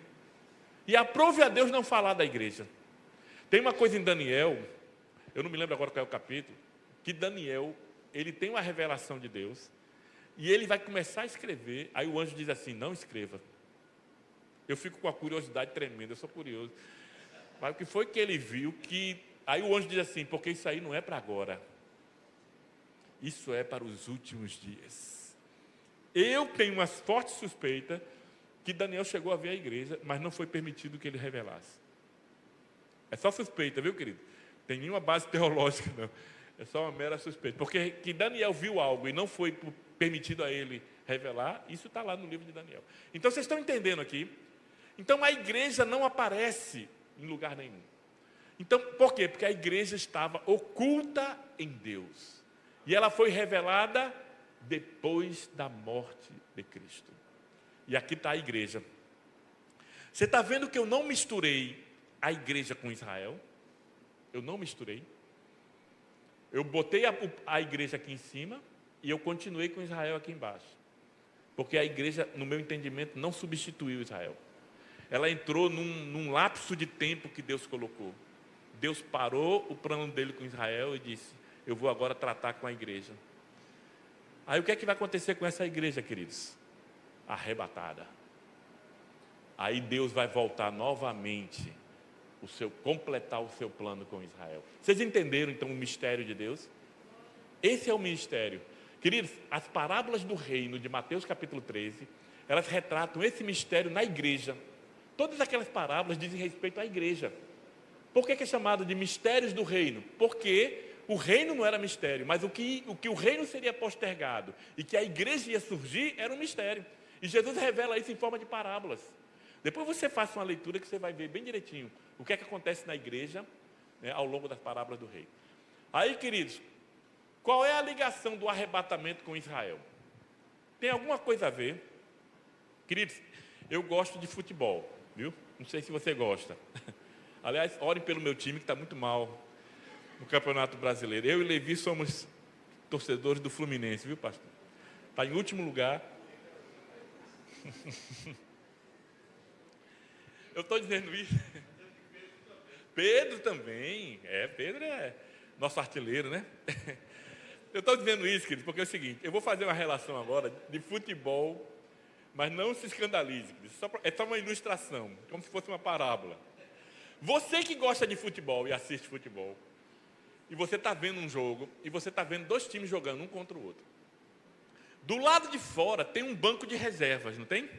E aprove a Deus não falar da igreja. Tem uma coisa em Daniel, eu não me lembro agora qual é o capítulo, que Daniel, ele tem uma revelação de Deus, e ele vai começar a escrever, aí o anjo diz assim, não escreva. Eu fico com a curiosidade tremenda, eu sou curioso. Mas o que foi que ele viu que... Aí o anjo diz assim, porque isso aí não é para agora. Isso é para os últimos dias. Eu tenho uma forte suspeita que Daniel chegou a ver a igreja, mas não foi permitido que ele revelasse. É só suspeita, viu, querido? Tem nenhuma base teológica, não. É só uma mera suspeita. Porque que Daniel viu algo e não foi permitido a ele revelar, isso está lá no livro de Daniel. Então, vocês estão entendendo aqui? Então, a igreja não aparece em lugar nenhum. Então, por quê? Porque a igreja estava oculta em Deus. E ela foi revelada depois da morte de Cristo. E aqui está a igreja. Você está vendo que eu não misturei a igreja com Israel? Eu não misturei. Eu botei a igreja aqui em cima e eu continuei com Israel aqui embaixo. Porque a igreja, no meu entendimento, não substituiu Israel. Ela entrou num lapso de tempo que Deus colocou. Deus parou o plano dele com Israel e disse, eu vou agora tratar com a igreja. Aí o que é que vai acontecer com essa igreja, queridos? Arrebatada. Aí Deus vai voltar novamente, completar o seu plano com Israel. Vocês entenderam então o mistério de Deus? Esse é o mistério. Queridos, as parábolas do reino de Mateus capítulo 13, elas retratam esse mistério na igreja. Todas aquelas parábolas dizem respeito à igreja. Por que é chamado de mistérios do reino? Porque o reino não era mistério, mas o que o reino seria postergado e que a igreja ia surgir era um mistério. E Jesus revela isso em forma de parábolas. Depois você faça uma leitura que você vai ver bem direitinho o que é que acontece na igreja, né, ao longo das parábolas do reino. Aí, queridos, qual é a ligação do arrebatamento com Israel? Tem alguma coisa a ver? Queridos, eu gosto de futebol, viu? Não sei se você gosta. Aliás, orem pelo meu time que está muito mal no Campeonato Brasileiro. Eu e Levi somos torcedores do Fluminense, viu, pastor? Está em último lugar. Eu estou dizendo isso. Pedro também. Pedro é nosso artilheiro, né? Eu estou dizendo isso, querido, porque é o seguinte, eu vou fazer uma relação agora de futebol, mas não se escandalize, é só uma ilustração, como se fosse uma parábola. Você que gosta de futebol e assiste futebol, e você está vendo um jogo, e você está vendo dois times jogando um contra o outro. Do lado de fora tem um banco de reservas, não tem?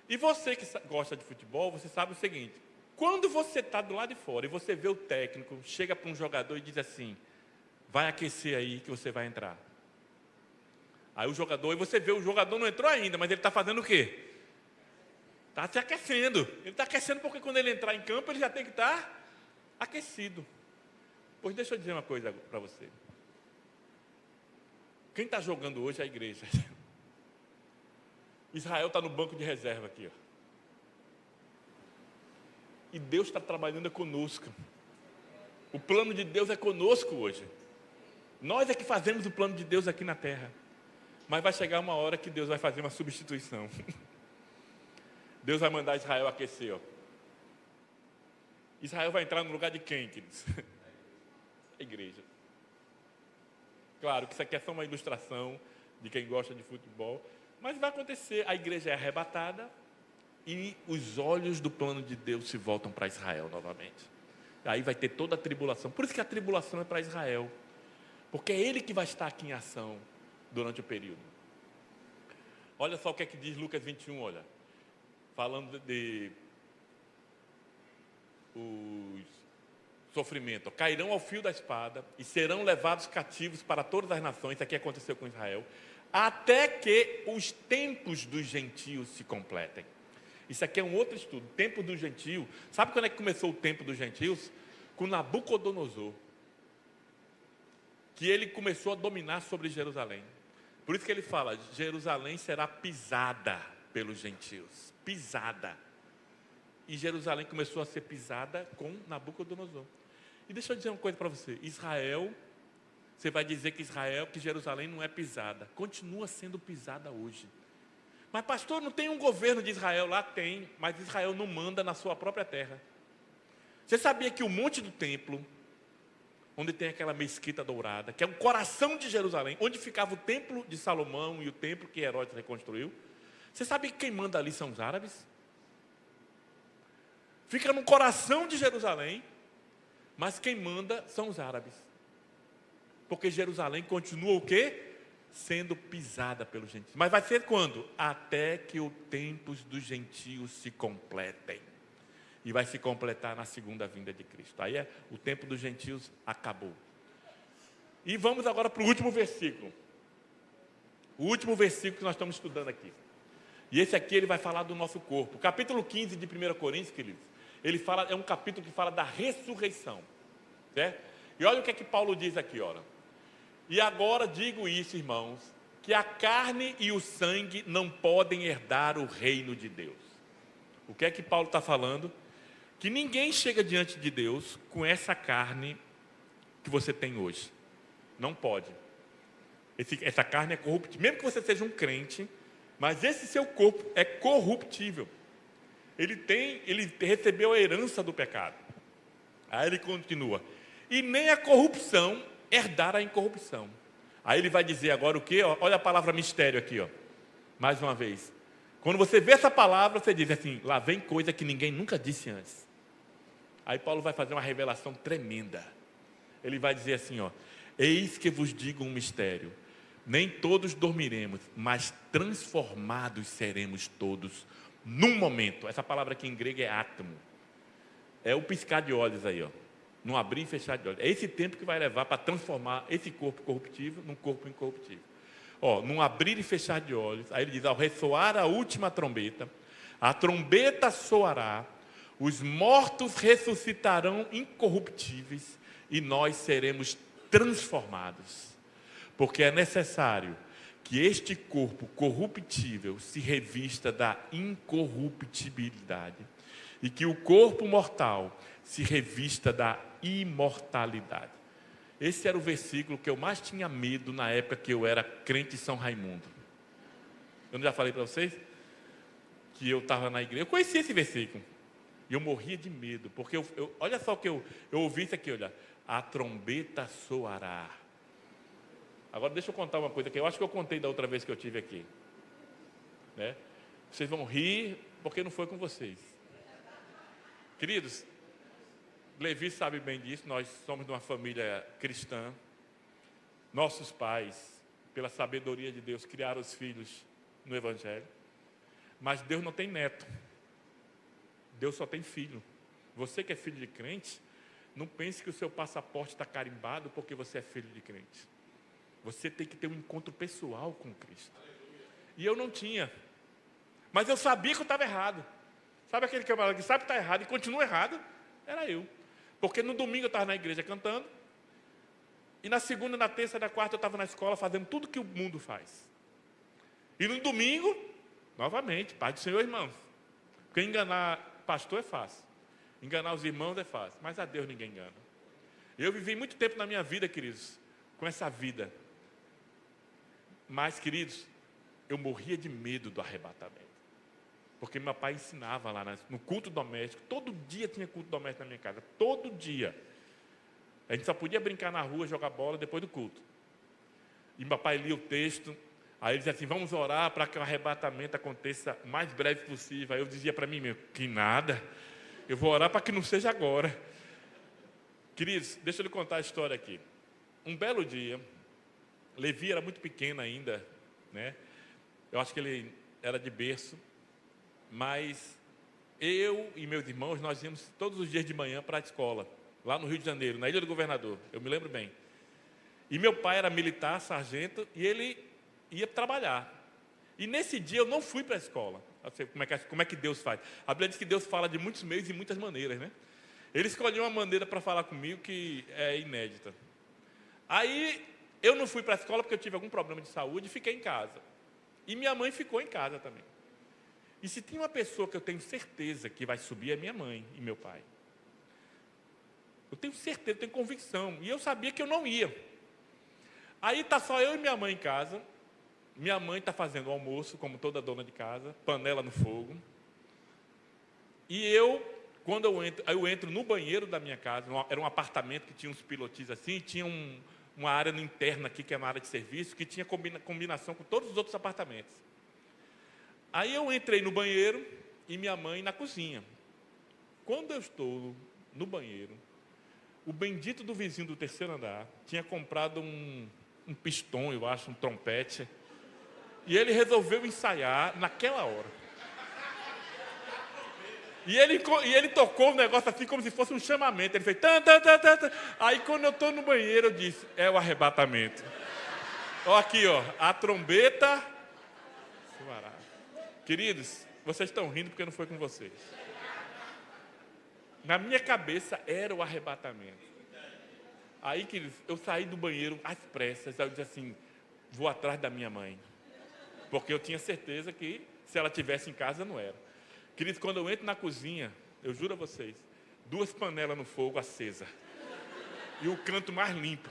E você que gosta de futebol, você sabe o seguinte: quando você está do lado de fora e você vê o técnico, chega para um jogador e diz assim, vai aquecer aí que você vai entrar. Aí o jogador, e você vê, o jogador não entrou ainda, mas ele está fazendo o quê? Está se aquecendo. Ele está aquecendo porque quando ele entrar em campo, ele já tem que estar aquecido. Pois deixa eu dizer uma coisa para você. Quem está jogando hoje é a igreja. Israel está no banco de reserva aqui, ó. E Deus está trabalhando conosco. O plano de Deus é conosco hoje. Nós é que fazemos o plano de Deus aqui na terra. Mas vai chegar uma hora que Deus vai fazer uma substituição. Deus vai mandar Israel aquecer, ó. Israel vai entrar no lugar de quem, queridos? A igreja. Claro que isso aqui é só uma ilustração de quem gosta de futebol, mas vai acontecer. A igreja é arrebatada e os olhos do plano de Deus se voltam para Israel novamente. Aí vai ter toda a tribulação. Por isso que a tribulação é para Israel, porque é ele que vai estar aqui em ação durante o período. Olha só o que é que diz Lucas 21, olha. Falando de os sofrimento, cairão ao fio da espada e serão levados cativos para todas as nações. Isso aqui aconteceu com Israel, até que os tempos dos gentios se completem. Isso aqui é um outro estudo, tempo dos gentios. Sabe quando é que começou o tempo dos gentios? Com Nabucodonosor, que ele começou a dominar sobre Jerusalém. Por isso que ele fala, Jerusalém será pisada pelos gentios, pisada. E Jerusalém começou a ser pisada com Nabucodonosor. E deixa eu dizer uma coisa para você, Israel, você vai dizer que Israel, que Jerusalém não é pisada, continua sendo pisada hoje. Mas pastor, não tem um governo de Israel? Lá tem, mas Israel não manda na sua própria terra. Você sabia que o monte do templo, onde tem aquela mesquita dourada, que é o coração de Jerusalém, onde ficava o templo de Salomão e o templo que Herodes reconstruiu, você sabe que quem manda ali são os árabes? Fica no coração de Jerusalém, mas quem manda são os árabes. Porque Jerusalém continua o quê? Sendo pisada pelos gentios. Mas vai ser quando? Até que os tempos dos gentios se completem. E vai se completar na segunda vinda de Cristo. Aí o tempo dos gentios acabou. E vamos agora para o último versículo. O último versículo que nós estamos estudando aqui. E esse aqui ele vai falar do nosso corpo. O capítulo 15 de 1 Coríntios, queridos, ele fala, é um capítulo que fala da ressurreição. Certo? E olha o que é que Paulo diz aqui, olha. E agora digo isso, irmãos, que a carne e o sangue não podem herdar o reino de Deus. O que é que Paulo está falando? Que ninguém chega diante de Deus com essa carne que você tem hoje. Não pode. Essa carne é corruptível. Mesmo que você seja um crente, mas esse seu corpo é corruptível. Ele recebeu a herança do pecado. Aí ele continua. E nem a corrupção herdar a incorrupção. Aí ele vai dizer agora o quê? Olha a palavra mistério aqui, ó. Mais uma vez. Quando você vê essa palavra, você diz assim, lá vem coisa que ninguém nunca disse antes. Aí Paulo vai fazer uma revelação tremenda. Ele vai dizer assim, ó, eis que vos digo um mistério. Nem todos dormiremos, mas transformados seremos todos num momento. Essa palavra aqui em grego é átomo. É o piscar de olhos aí, ó. Não abrir e fechar de olhos. É esse tempo que vai levar para transformar esse corpo corruptível num corpo incorruptível. Ó, num abrir e fechar de olhos. Aí ele diz, ao ressoar a última trombeta, a trombeta soará, os mortos ressuscitarão incorruptíveis e nós seremos transformados. Porque é necessário que este corpo corruptível se revista da incorruptibilidade e que o corpo mortal se revista da imortalidade. Esse era o versículo que eu mais tinha medo na época que eu era crente em São Raimundo. Eu não já falei para vocês? Que eu estava na igreja, eu conhecia esse versículo. E eu morria de medo, porque olha só o que eu ouvi isso aqui, olha. A trombeta soará. Agora deixa eu contar uma coisa que eu acho que eu contei da outra vez que eu tive aqui. Né? Vocês vão rir, porque não foi com vocês. Queridos, Levi sabe bem disso, nós somos de uma família cristã. Nossos pais, pela sabedoria de Deus, criaram os filhos no Evangelho. Mas Deus não tem neto. Deus só tem filho. Você que é filho de crente, não pense que o seu passaporte está carimbado porque você é filho de crente. Você tem que ter um encontro pessoal com Cristo. E eu não tinha. Mas eu sabia que eu estava errado. Sabe aquele camarada que sabe que está errado e continua errado? Era eu. Porque no domingo eu estava na igreja cantando. E na segunda, na terça, na quarta eu estava na escola fazendo tudo que o mundo faz. E no domingo, novamente, paz do Senhor, irmãos. Porque enganar pastor é fácil. Enganar os irmãos é fácil. Mas a Deus ninguém engana. Eu vivi muito tempo na minha vida, queridos, com essa vida. Mas, queridos, eu morria de medo do arrebatamento. Porque meu pai ensinava lá no culto doméstico. Todo dia tinha culto doméstico na minha casa. Todo dia. A gente só podia brincar na rua, jogar bola depois do culto. E meu pai lia o texto. Aí ele dizia assim, vamos orar para que o arrebatamento aconteça o mais breve possível. Aí eu dizia para mim mesmo, que nada. Eu vou orar para que não seja agora. Queridos, deixa eu lhe contar a história aqui. Um belo dia, Levi era muito pequeno ainda, né? Eu acho que ele era de berço. Mas eu e meus irmãos, nós íamos todos os dias de manhã para a escola, lá no Rio de Janeiro, na Ilha do Governador, eu me lembro bem. E meu pai era militar, sargento, e ele ia trabalhar. E nesse dia eu não fui para a escola. Como é que Deus faz? A Bíblia diz que Deus fala de muitos meios e muitas maneiras, né? Ele escolheu uma maneira para falar comigo que é inédita. Aí eu não fui para a escola porque eu tive algum problema de saúde e fiquei em casa. E minha mãe ficou em casa também. E se tem uma pessoa que eu tenho certeza que vai subir, é minha mãe e meu pai. Eu tenho certeza, eu tenho convicção. E eu sabia que eu não ia. Aí está só eu e minha mãe em casa. Minha mãe está fazendo o almoço, como toda dona de casa, panela no fogo. E quando eu entro no banheiro da minha casa, era um apartamento que tinha uns pilotis assim, e tinha uma área interna aqui, que é uma área de serviço, que tinha combinação com todos os outros apartamentos. Aí eu entrei no banheiro e minha mãe na cozinha. Quando eu estou no banheiro, o bendito do vizinho do terceiro andar tinha comprado um pistão, eu acho, um trompete, e ele resolveu ensaiar naquela hora. E ele tocou o negócio assim como se fosse um chamamento. Ele fez tan, tan, tan, tan, tan. Aí quando eu estou no banheiro, eu disse, é o arrebatamento. Ó, aqui, ó, a trombeta. Queridos, vocês estão rindo porque não foi com vocês. Na minha cabeça era o arrebatamento. Aí, queridos, eu saí do banheiro às pressas. Aí eu disse assim, vou atrás da minha mãe. Porque eu tinha certeza que se ela estivesse em casa, não era. Queridos, quando eu entro na cozinha, eu juro a vocês, 2 panelas no fogo acesa. E o canto mais limpo.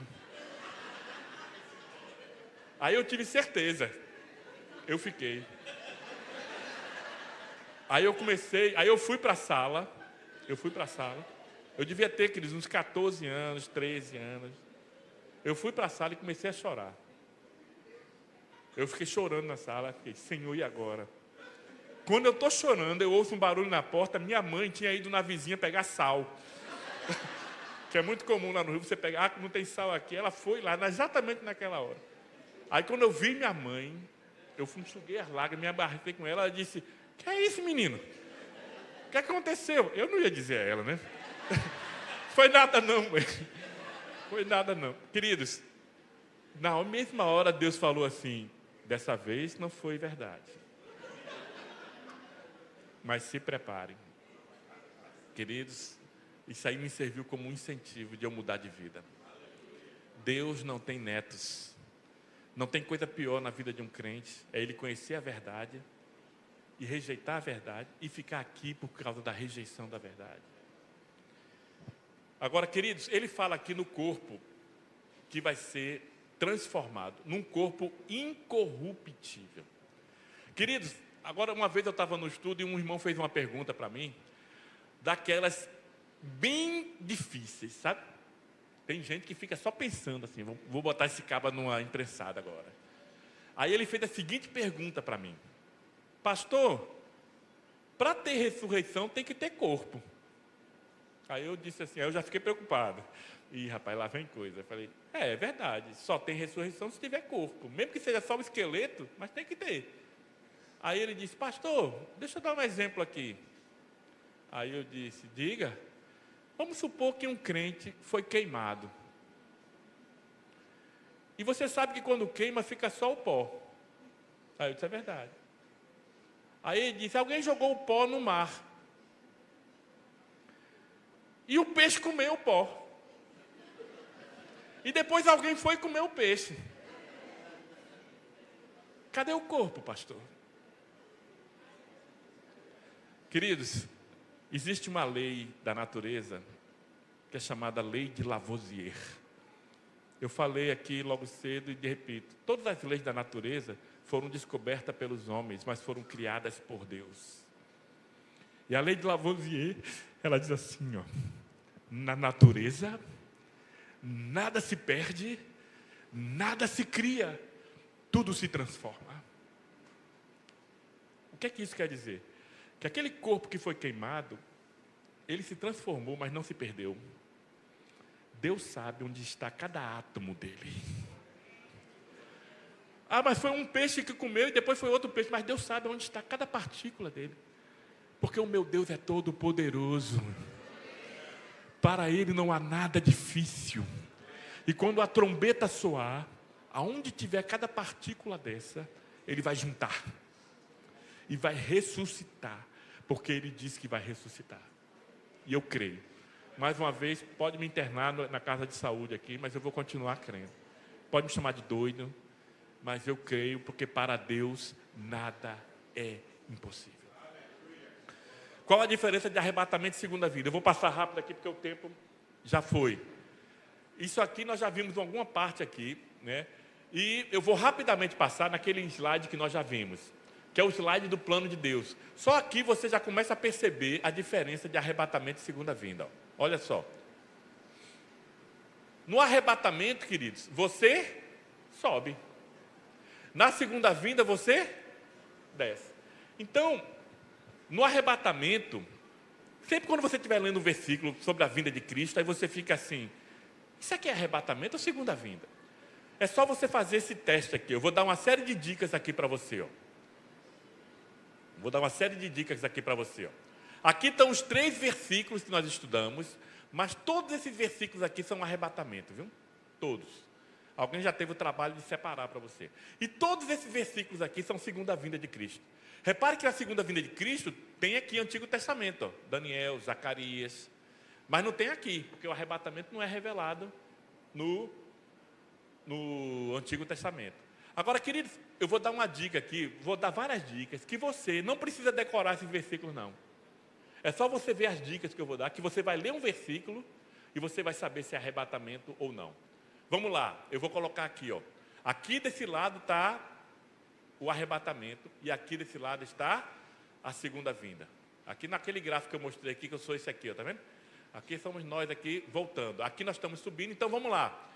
Aí eu tive certeza. Eu fiquei. Aí eu fui para a sala. Eu devia ter, queridos, uns 14 anos, 13 anos. Eu fui para a sala e comecei a chorar. Eu fiquei chorando na sala, fiquei, Senhor, e agora? Quando eu estou chorando, eu ouço um barulho na porta, minha mãe tinha ido na vizinha pegar sal. Que é muito comum lá no Rio, você pegar, não tem sal aqui. Ela foi lá, exatamente naquela hora. Aí quando eu vi minha mãe, eu enxuguei as lágrimas, me abarrei com ela, ela disse, que é isso, menino? O que aconteceu? Eu não ia dizer a ela, né? Foi nada não, mãe. Foi nada não. Queridos, na mesma hora Deus falou assim, dessa vez não foi verdade. Mas se preparem. Queridos, isso aí me serviu como um incentivo de eu mudar de vida. Deus não tem netos. Não tem coisa pior na vida de um crente, é ele conhecer a verdade e rejeitar a verdade e ficar aqui por causa da rejeição da verdade. Agora, queridos, ele fala aqui no corpo que vai ser transformado num corpo incorruptível. Queridos, agora uma vez eu estava no estudo e um irmão fez uma pergunta para mim, daquelas bem difíceis, sabe? Tem gente que fica só pensando assim, vou botar esse cabo numa imprensada agora. Aí ele fez a seguinte pergunta para mim, pastor, para ter ressurreição tem que ter corpo. Aí eu disse assim, aí eu já fiquei preocupado. Ih, rapaz, lá vem coisa. Eu falei, é verdade, só tem ressurreição se tiver corpo. Mesmo que seja só um esqueleto, mas tem que ter. Aí ele disse, pastor, deixa eu dar um exemplo aqui. Aí eu disse, diga. Vamos supor que um crente foi queimado. E você sabe que quando queima fica só o pó. Aí eu disse, é verdade. Aí ele disse, alguém jogou o pó no mar. E o peixe comeu o pó. E depois alguém foi comer o peixe. Cadê o corpo, pastor? Queridos, existe uma lei da natureza que é chamada lei de Lavoisier. Eu falei aqui logo cedo e repito, todas as leis da natureza foram descobertas pelos homens, mas foram criadas por Deus. E a lei de Lavoisier, ela diz assim, ó, na natureza, nada se perde, nada se cria, tudo se transforma. O que é que isso quer dizer? Que aquele corpo que foi queimado, ele se transformou, mas não se perdeu. Deus sabe onde está cada átomo dele. Ah, mas foi um peixe que comeu e depois foi outro peixe, mas Deus sabe onde está cada partícula dele. Porque o meu Deus é todo poderoso. Para Ele não há nada difícil. E quando a trombeta soar, aonde tiver cada partícula dessa, Ele vai juntar. E vai ressuscitar. Porque Ele disse que vai ressuscitar. E eu creio. Mais uma vez, pode me internar na casa de saúde aqui, mas eu vou continuar crendo. Pode me chamar de doido, mas eu creio, porque para Deus nada é impossível. Qual a diferença de arrebatamento e segunda vida? Eu vou passar rápido aqui, porque o tempo já foi. Isso aqui nós já vimos em alguma parte aqui, né? E eu vou rapidamente passar naquele slide que nós já vimos, que é o slide do plano de Deus. Só aqui você já começa a perceber a diferença de arrebatamento e segunda vinda. Olha só. No arrebatamento, queridos, você sobe. Na segunda vinda, você desce. Então, no arrebatamento, sempre quando você estiver lendo um versículo sobre a vinda de Cristo, aí você fica assim, isso aqui é arrebatamento ou segunda vinda? É só você fazer esse teste aqui. Eu vou dar uma série de dicas aqui para você, ó. Vou dar uma série de dicas aqui para você, ó. Aqui estão os 3 versículos que nós estudamos, mas todos esses versículos aqui são um arrebatamento, viu? Todos. Alguém já teve o trabalho de separar para você. E todos esses versículos aqui são segunda vinda de Cristo. Repare que a segunda vinda de Cristo tem aqui o Antigo Testamento, ó, Daniel, Zacarias, mas não tem aqui, porque o arrebatamento não é revelado no Antigo Testamento. Agora, queridos, eu vou dar uma dica aqui, vou dar várias dicas, que você não precisa decorar esses versículos, não. É só você ver as dicas que eu vou dar, que você vai ler um versículo e você vai saber se é arrebatamento ou não. Vamos lá, eu vou colocar aqui, ó. Aqui desse lado está o arrebatamento e aqui desse lado está a segunda vinda. Aqui naquele gráfico que eu mostrei aqui, que eu sou esse aqui, ó, tá vendo? Aqui somos nós aqui voltando. Aqui nós estamos subindo, então vamos lá.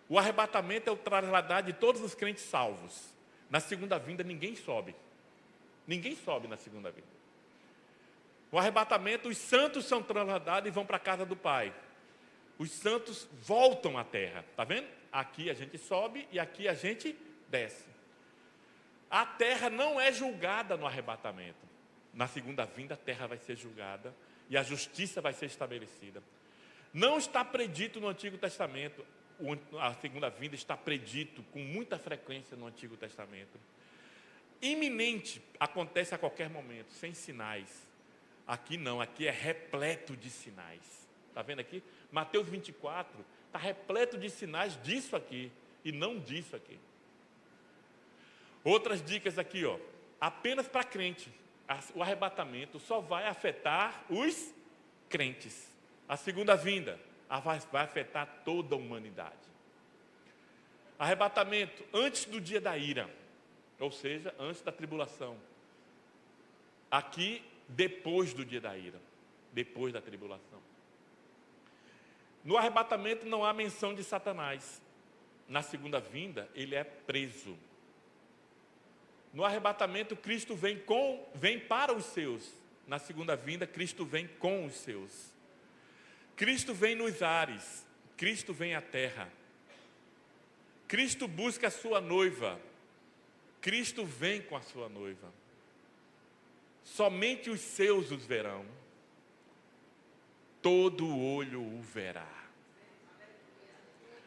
O arrebatamento é o trasladar de todos os crentes salvos. Na segunda vinda ninguém sobe. Ninguém sobe na segunda vinda. O arrebatamento, os santos são trasladados e vão para a casa do Pai. Os santos voltam à terra, tá vendo? Aqui a gente sobe e aqui a gente desce. A terra não é julgada no arrebatamento. Na segunda vinda a terra vai ser julgada e a justiça vai ser estabelecida. Não está predito no Antigo Testamento. A segunda vinda está predito com muita frequência no Antigo Testamento. Iminente, acontece a qualquer momento, sem sinais. Aqui não, aqui é repleto de sinais. Está vendo aqui? Mateus 24 está repleto de sinais disso aqui e não disso aqui. Outras dicas aqui, ó. Apenas para crente. O arrebatamento só vai afetar os crentes. A segunda vinda vai afetar toda a humanidade. Arrebatamento antes do dia da ira, ou seja, antes da tribulação. Aqui, depois do dia da ira, depois da tribulação. No arrebatamento não há menção de Satanás. Na segunda vinda, ele é preso. No arrebatamento, Cristo vem para os seus. Na segunda vinda, Cristo vem com os seus. Cristo vem nos ares, Cristo vem à terra. Cristo busca a sua noiva, Cristo vem com a sua noiva. Somente os seus os verão, todo olho o verá.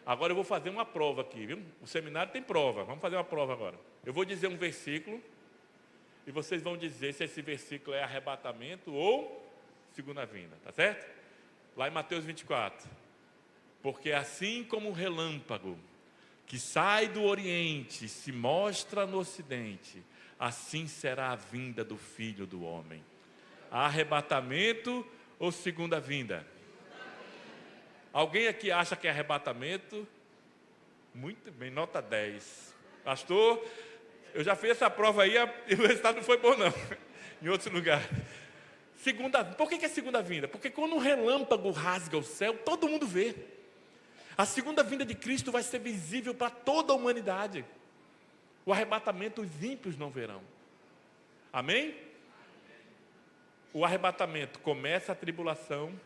Agora eu vou fazer uma prova aqui, viu? O seminário tem prova, vamos fazer uma prova agora. Eu vou dizer um versículo e vocês vão dizer se esse versículo é arrebatamento ou segunda vinda, tá certo? Lá em Mateus 24. Porque assim como o relâmpago que sai do Oriente e se mostra no Ocidente, assim será a vinda do Filho do Homem. Arrebatamento ou segunda vinda? Alguém aqui acha que é arrebatamento? Muito bem, nota 10. Pastor, eu já fiz essa prova aí e o resultado não foi bom não, em outros lugares. Por que é segunda vinda? Porque quando um relâmpago rasga o céu, todo mundo vê. A segunda vinda de Cristo vai ser visível para toda a humanidade. O arrebatamento os ímpios não verão. Amém? O arrebatamento começa a tribulação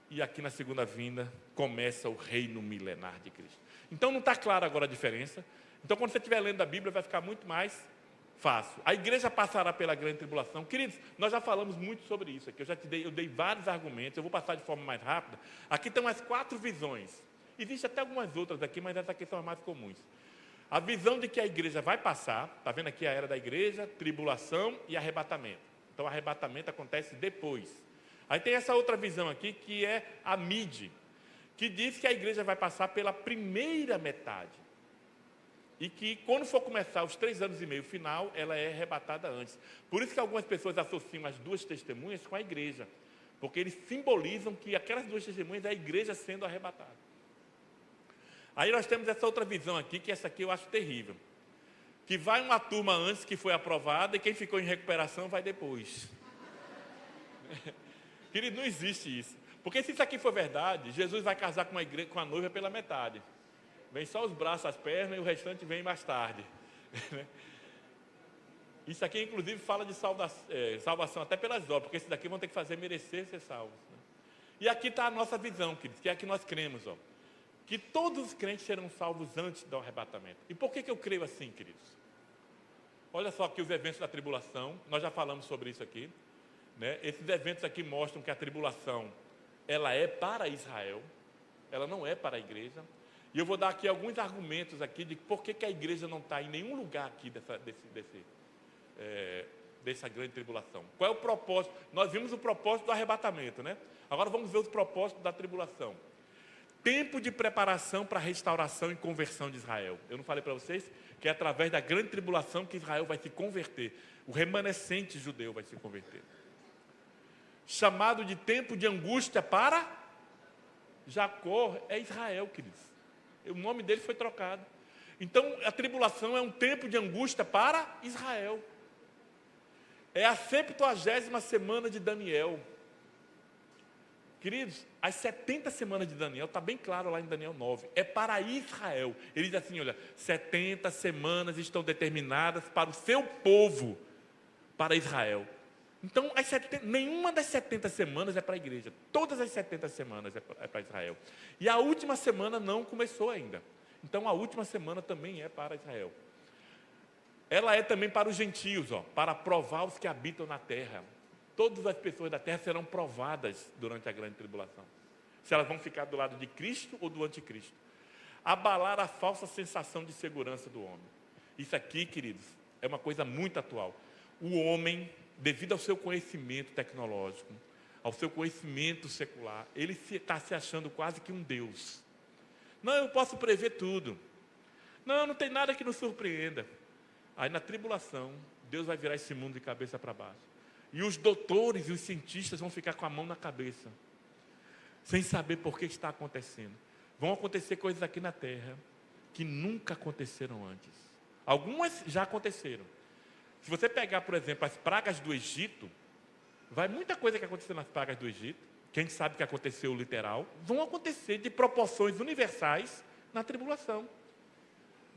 e aqui na segunda vinda começa o reino milenar de Cristo. Então não está clara agora a diferença. Então quando você estiver lendo a Bíblia vai ficar muito mais fácil. A igreja passará pela grande tribulação. Queridos, nós já falamos muito sobre isso aqui. Eu dei vários argumentos. Eu vou passar de forma mais rápida. Aqui estão as 4 visões. Existem até algumas outras aqui, mas essas aqui são as mais comuns. A visão de que a igreja vai passar, está vendo aqui a era da igreja, tribulação e arrebatamento. Então, o arrebatamento acontece depois. Aí tem essa outra visão aqui, que é a mid, que diz que a igreja vai passar pela primeira metade. E que, quando for começar os 3 anos e meio final, ela é arrebatada antes. Por isso que algumas pessoas associam as 2 testemunhas com a igreja. Porque eles simbolizam que aquelas 2 testemunhas é a igreja sendo arrebatada. Aí nós temos essa outra visão aqui, que essa aqui eu acho terrível. Que vai uma turma antes que foi aprovada e quem ficou em recuperação vai depois. Querido, não existe isso. Porque se isso aqui for verdade, Jesus vai casar com a noiva pela metade. Vem só os braços, as pernas e o restante vem mais tarde. Isso aqui inclusive fala de salvação até pelas obras, porque esses daqui vão ter que fazer merecer ser salvos. E aqui está a nossa visão, queridos, que é a que nós cremos, ó. Que todos os crentes serão salvos antes do arrebatamento. E por que eu creio assim, queridos? Olha só aqui os eventos da tribulação, nós já falamos sobre isso aqui, né? Esses eventos aqui mostram que a tribulação, ela é para Israel, ela não é para a igreja. E eu vou dar aqui alguns argumentos aqui de por que a igreja não está em nenhum lugar aqui dessa grande tribulação. Qual é o propósito? Nós vimos o propósito do arrebatamento, né? Agora vamos ver os propósitos da tribulação. Tempo de preparação para a restauração e conversão de Israel. Eu não falei para vocês que é através da grande tribulação que Israel vai se converter. O remanescente judeu vai se converter. Chamado de tempo de angústia para Jacó, é Israel, queridos. O nome dele foi trocado. Então, a tribulação é um tempo de angústia para Israel. É a 70ª semana de Daniel. Queridos, as 70 semanas de Daniel, está bem claro lá em Daniel 9, é para Israel. Ele diz assim, olha, 70 semanas estão determinadas para o seu povo, para Israel. Então, nenhuma das 70 semanas é para a igreja, todas as 70 semanas é para Israel. E a última semana não começou ainda. Então, a última semana também é para Israel. Ela é também para os gentios, ó, para provar os que habitam na terra. Todas as pessoas da terra serão provadas durante a grande tribulação. Se elas vão ficar do lado de Cristo ou do anticristo. Abalar a falsa sensação de segurança do homem. Isso aqui, queridos, é uma coisa muito atual. O homem, devido ao seu conhecimento tecnológico, ao seu conhecimento secular, ele está se achando quase que um Deus. Não, eu posso prever tudo. Não tem nada que nos surpreenda. Aí na tribulação, Deus vai virar esse mundo de cabeça para baixo. E os doutores e os cientistas vão ficar com a mão na cabeça, sem saber por que está acontecendo. Vão acontecer coisas aqui na Terra que nunca aconteceram antes. Algumas já aconteceram. Se você pegar, por exemplo, as pragas do Egito, vai muita coisa que aconteceu nas pragas do Egito, quem sabe que aconteceu literal, vão acontecer de proporções universais na tribulação.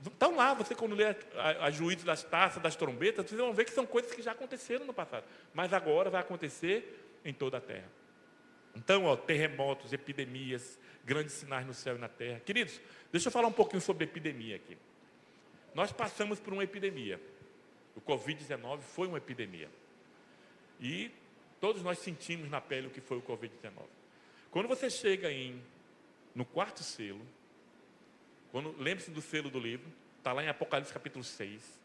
Então lá, você quando lê a juízo das taças, das trombetas, vocês vão ver que são coisas que já aconteceram no passado. Mas agora vai acontecer em toda a terra. Então, terremotos, epidemias, grandes sinais no céu e na terra. Queridos, deixa eu falar um pouquinho sobre epidemia aqui. Nós passamos por uma epidemia. O Covid-19 foi uma epidemia. E todos nós sentimos na pele o que foi o Covid-19. Quando você chega no quarto selo, lembre-se do selo do livro, está lá em Apocalipse capítulo 6.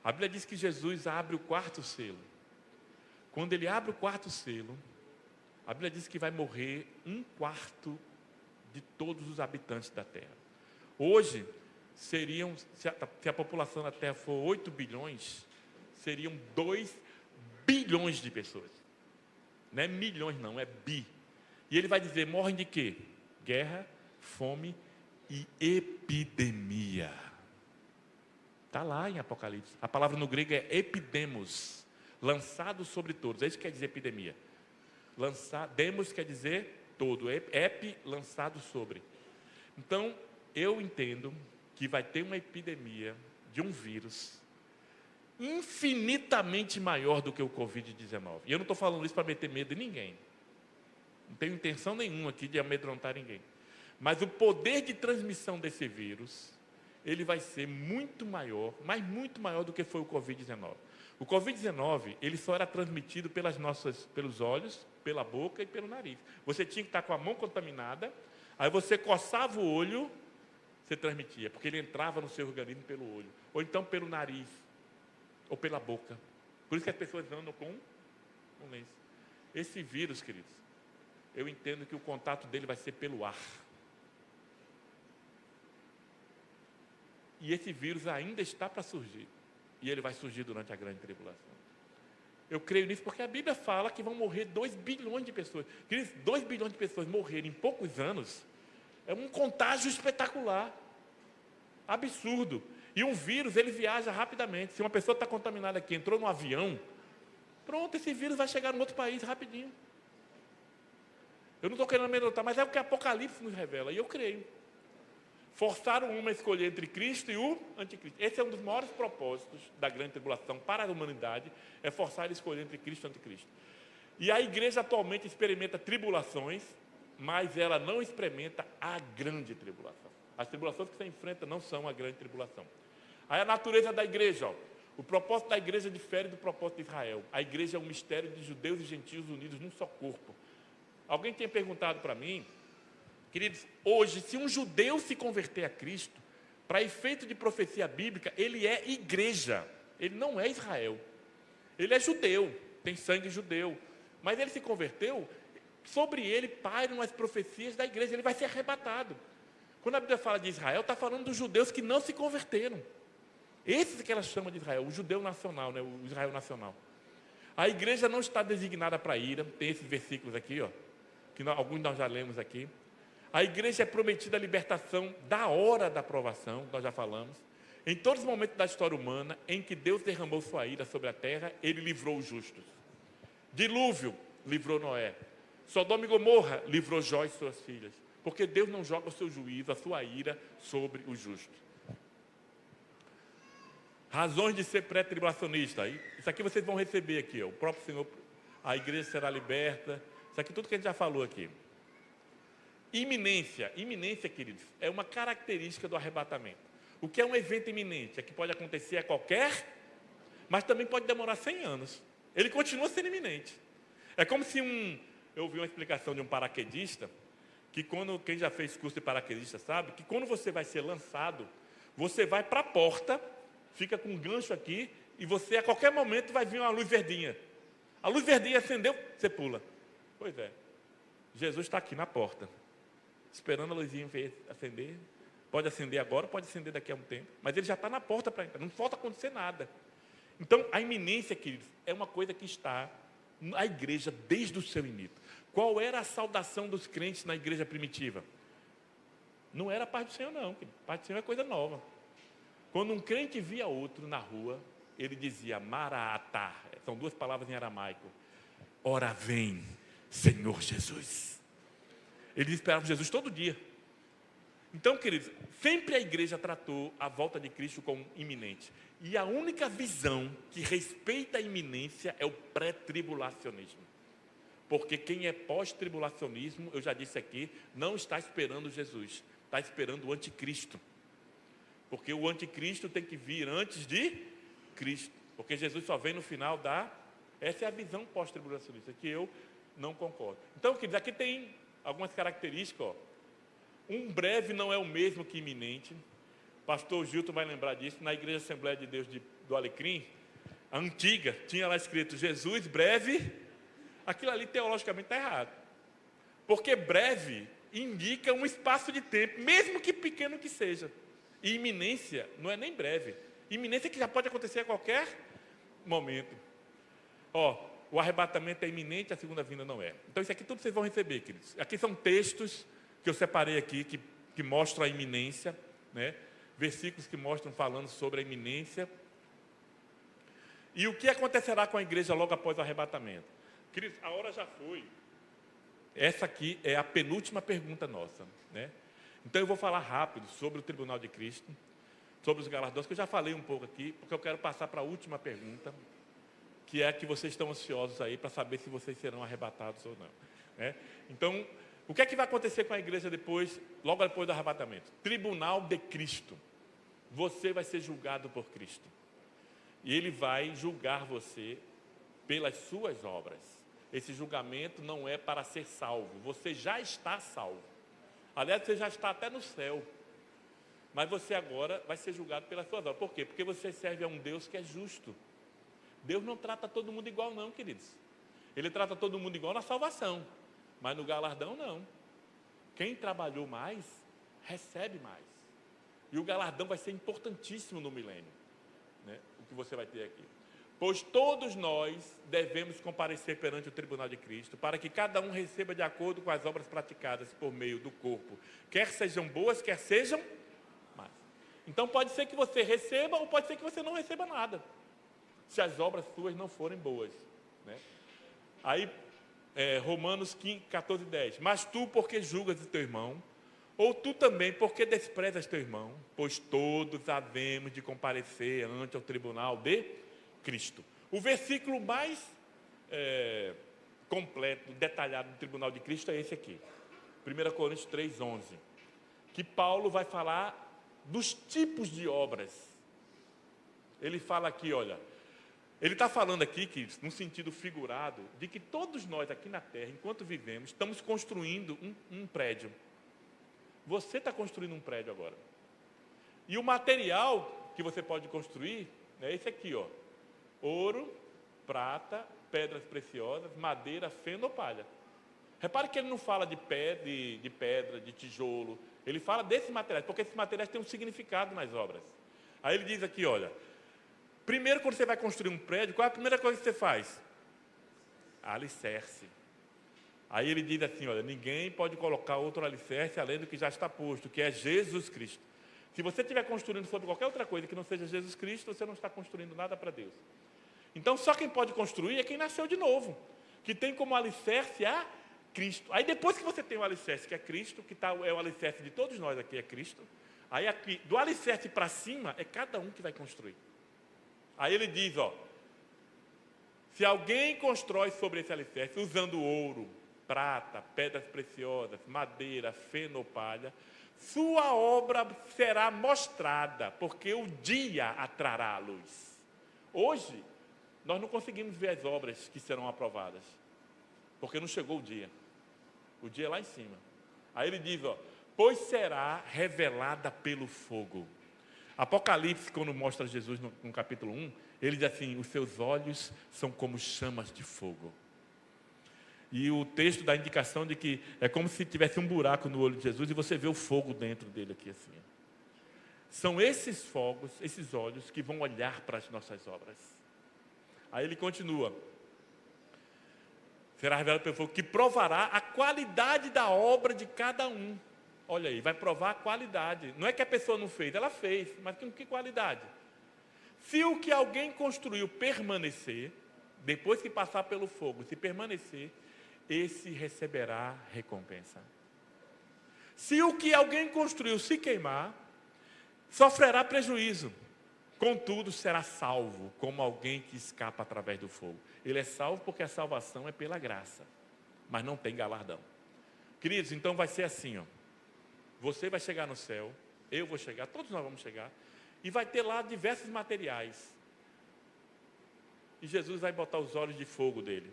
A Bíblia diz que Jesus abre o quarto selo. Quando ele abre o quarto selo, a Bíblia diz que vai morrer 1/4 de todos os habitantes da terra. Hoje, se a população da terra for 8 bilhões, seriam 2 bilhões de pessoas. Não é milhões não, é bi. E ele vai dizer, morrem de quê? Guerra, fome e epidemia. Está lá em Apocalipse. A palavra no grego é epidemos, lançado sobre todos. É isso que quer dizer epidemia. Demos quer dizer todo, epi, lançado sobre. Então, eu entendo que vai ter uma epidemia de um vírus infinitamente maior do que o Covid-19. E eu não estou falando isso para meter medo em ninguém. Não tenho intenção nenhuma aqui de amedrontar ninguém. Mas o poder de transmissão desse vírus, ele vai ser muito maior, mas muito maior do que foi o Covid-19. O Covid-19, ele só era transmitido pelos olhos, pela boca e pelo nariz. Você tinha que estar com a mão contaminada, aí você coçava o olho, você transmitia, porque ele entrava no seu organismo pelo olho, ou então pelo nariz, ou pela boca. Por isso que as pessoas andam com lenço. Esse vírus, queridos, eu entendo que o contato dele vai ser pelo ar. E esse vírus ainda está para surgir. E ele vai surgir durante a grande tribulação. Eu creio nisso porque a Bíblia fala que vão morrer 2 bilhões de pessoas. Queridos, 2 bilhões de pessoas morrerem em poucos anos é um contágio espetacular. Absurdo. E um vírus, ele viaja rapidamente. Se uma pessoa está contaminada aqui, entrou no avião, pronto, esse vírus vai chegar em outro país rapidinho. Eu não estou querendo amedrontar, mas é o que Apocalipse nos revela. E eu creio. Forçaram o homem a escolher entre Cristo e o anticristo. Esse é um dos maiores propósitos da grande tribulação para a humanidade, é forçar ele a escolher entre Cristo e anticristo. E a igreja atualmente experimenta tribulações, mas ela não experimenta a grande tribulação. As tribulações que você enfrenta não são a grande tribulação. Aí a natureza da igreja, o propósito da igreja difere do propósito de Israel. A igreja é um mistério de judeus e gentios unidos num só corpo. Alguém tinha perguntado para mim, queridos, hoje, se um judeu se converter a Cristo, para efeito de profecia bíblica, ele é igreja, ele não é Israel. Ele é judeu, tem sangue judeu, mas ele se converteu, sobre ele pairam as profecias da igreja, ele vai ser arrebatado. Quando a Bíblia fala de Israel, está falando dos judeus que não se converteram. Esses que ela chama de Israel, o judeu nacional, né, o Israel nacional. A igreja não está designada para ira, tem esses versículos aqui, que alguns nós já lemos aqui. A igreja é prometida a libertação da hora da provação, nós já falamos. Em todos os momentos da história humana em que Deus derramou sua ira sobre a terra, ele livrou os justos. Dilúvio, livrou Noé. Sodoma e Gomorra, livrou Jó e suas filhas. Porque Deus não joga o seu juízo, a sua ira sobre os justos. Razões de ser pré-tribulacionista. Isso aqui vocês vão receber aqui, o próprio Senhor, a igreja será liberta. Isso aqui tudo que a gente já falou aqui. Iminência, queridos, é uma característica do arrebatamento. O que é um evento iminente? É que pode acontecer a mas também pode demorar 100 anos. Ele continua sendo iminente. É como se eu ouvi uma explicação de um paraquedista, que quem já fez curso de paraquedista sabe, que quando você vai ser lançado, você vai para a porta, fica com um gancho aqui, e você a qualquer momento vai vir uma luz verdinha. A luz verdinha acendeu, você pula. Pois é, Jesus está aqui na porta, esperando a luzinha acender. Pode acender agora, pode acender daqui a um tempo, mas ele já está na porta para entrar, não falta acontecer nada. Então, a iminência, queridos, é uma coisa que está na igreja desde o seu início. Qual era a saudação dos crentes na igreja primitiva? Não era a paz do Senhor, não. A paz do Senhor é coisa nova. Quando um crente via outro na rua, ele dizia Maratá. São 2 palavras em aramaico. Ora vem, Senhor Jesus. Eles esperavam Jesus todo dia. Então, queridos, sempre a igreja tratou a volta de Cristo como iminente. E a única visão que respeita a iminência é o pré-tribulacionismo. Porque quem é pós-tribulacionismo, eu já disse aqui, não está esperando Jesus, está esperando o anticristo. Porque o anticristo tem que vir antes de Cristo. Porque Jesus só vem no final da... Essa é a visão pós-tribulacionista, que eu não concordo. Então, queridos, aqui tem algumas características. Ó. Um breve não é o mesmo que iminente. Pastor Gilton vai lembrar disso. Na Igreja Assembleia de Deus do Alecrim, a antiga, tinha lá escrito Jesus breve. Aquilo ali teologicamente está errado. Porque breve indica um espaço de tempo, mesmo que pequeno que seja. E iminência não é nem breve. Iminência é que já pode acontecer a qualquer momento. Ó, o arrebatamento é iminente, a segunda vinda não é. Então, isso aqui tudo vocês vão receber, queridos. Aqui são textos que eu separei aqui, que mostram a iminência, né? Versículos que mostram falando sobre a iminência. E o que acontecerá com a igreja logo após o arrebatamento? Queridos, a hora já foi. Essa aqui é a penúltima pergunta nossa, né? Então, eu vou falar rápido sobre o tribunal de Cristo, sobre os galardões, que eu já falei um pouco aqui, porque eu quero passar para a última pergunta, que é a que vocês estão ansiosos aí para saber se vocês serão arrebatados ou não, né? Então, o que é que vai acontecer com a igreja depois, logo depois do arrebatamento? Tribunal de Cristo. Você vai ser julgado por Cristo. E Ele vai julgar você pelas suas obras. Esse julgamento não é para ser salvo. Você já está salvo. Aliás, você já está até no céu. Mas você agora vai ser julgado pelas suas obras. Por quê? Porque você serve a um Deus que é justo. Deus não trata todo mundo igual não, queridos. Ele trata todo mundo igual na salvação. Mas no galardão, não. Quem trabalhou mais, recebe mais. E o galardão vai ser importantíssimo no milênio, né? O que você vai ter aqui. Pois todos nós devemos comparecer perante o tribunal de Cristo, para que cada um receba de acordo com as obras praticadas por meio do corpo, quer sejam boas, quer sejam más. Então pode ser que você receba, ou pode ser que você não receba nada, se as obras suas não forem boas, né? Aí, Romanos 14, 10. Mas tu, porque julgas o teu irmão, ou tu também, porque desprezas teu irmão, pois todos havemos de comparecer ante o tribunal de Cristo. O versículo mais completo, detalhado do tribunal de Cristo é esse aqui. 1 Coríntios 3, 11. Que Paulo vai falar dos tipos de obras. Ele fala aqui, olha... Ele está falando aqui, que, num sentido figurado, de que todos nós aqui na Terra, enquanto vivemos, estamos construindo um prédio. Você está construindo um prédio agora. E o material que você pode construir é esse aqui, ó. Ouro, prata, pedras preciosas, madeira, feno ou palha. Repare que ele não fala de pedra, de tijolo. Ele fala desses materiais, porque esses materiais têm um significado nas obras. Aí ele diz aqui, olha... Primeiro, quando você vai construir um prédio, qual é a primeira coisa que você faz? Alicerce. Aí ele diz assim, olha, ninguém pode colocar outro alicerce além do que já está posto, que é Jesus Cristo. Se você estiver construindo sobre qualquer outra coisa que não seja Jesus Cristo, você não está construindo nada para Deus. Então, só quem pode construir é quem nasceu de novo, que tem como alicerce a Cristo. Aí depois que você tem o alicerce, que é Cristo, que é o alicerce de todos nós aqui, é Cristo, aí aqui, do alicerce para cima, é cada um que vai construir. Aí ele diz, ó, se alguém constrói sobre esse alicerce, usando ouro, prata, pedras preciosas, madeira, feno ou palha, sua obra será mostrada, porque o dia atrará a luz. Hoje, nós não conseguimos ver as obras que serão aprovadas, porque não chegou o dia. O dia é lá em cima. Aí ele diz, ó, pois será revelada pelo fogo. Apocalipse, quando mostra Jesus no capítulo 1, ele diz assim, os seus olhos são como chamas de fogo. E o texto dá a indicação de que é como se tivesse um buraco no olho de Jesus e você vê o fogo dentro dele aqui assim. São esses fogos, esses olhos que vão olhar para as nossas obras. Aí ele continua. Será revelado pelo fogo, que provará a qualidade da obra de cada um. Olha aí, vai provar a qualidade. Não é que a pessoa não fez, ela fez, mas com que qualidade? Se o que alguém construiu permanecer, depois que passar pelo fogo, se permanecer, esse receberá recompensa. Se o que alguém construiu se queimar, sofrerá prejuízo. Contudo, será salvo, como alguém que escapa através do fogo. Ele é salvo porque a salvação é pela graça. mas não tem galardão. Queridos, então vai ser assim, ó. Você vai chegar no céu, eu vou chegar, todos nós vamos chegar, e vai ter lá diversos materiais. E Jesus vai botar os olhos de fogo dele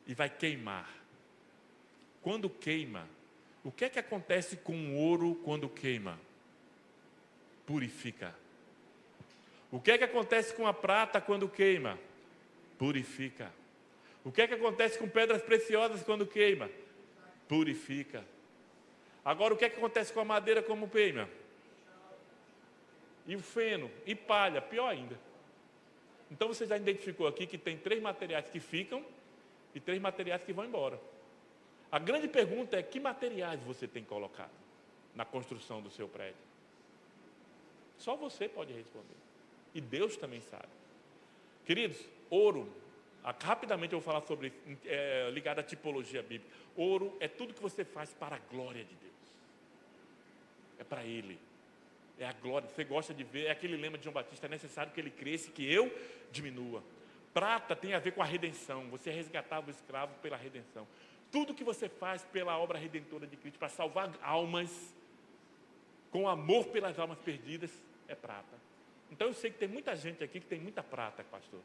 e vai queimar. Quando queima, o que é que acontece com o ouro quando queima? Purifica. O que é que acontece com a prata quando queima? Purifica. O que é que acontece com pedras preciosas quando queima? Purifica. Agora, o que é que acontece com a madeira como queima? E o feno, e palha, pior ainda. Então você já identificou aqui que tem 3 materiais que ficam e 3 materiais que vão embora. A grande pergunta é: que materiais você tem colocado na construção do seu prédio? Só você pode responder. E Deus também sabe. Queridos, ouro, rapidamente eu vou falar sobre isso, ligado à tipologia bíblica. Ouro é tudo que você faz para a glória de Deus. É para Ele. É a glória. Você gosta de ver, é aquele lema de João Batista: é necessário que Ele cresça e que eu diminua. Prata tem a ver com a redenção. Você resgatava o escravo pela redenção. Tudo que você faz pela obra redentora de Cristo, para salvar almas, com amor pelas almas perdidas, é prata. Então eu sei que tem muita gente aqui que tem muita prata, pastor,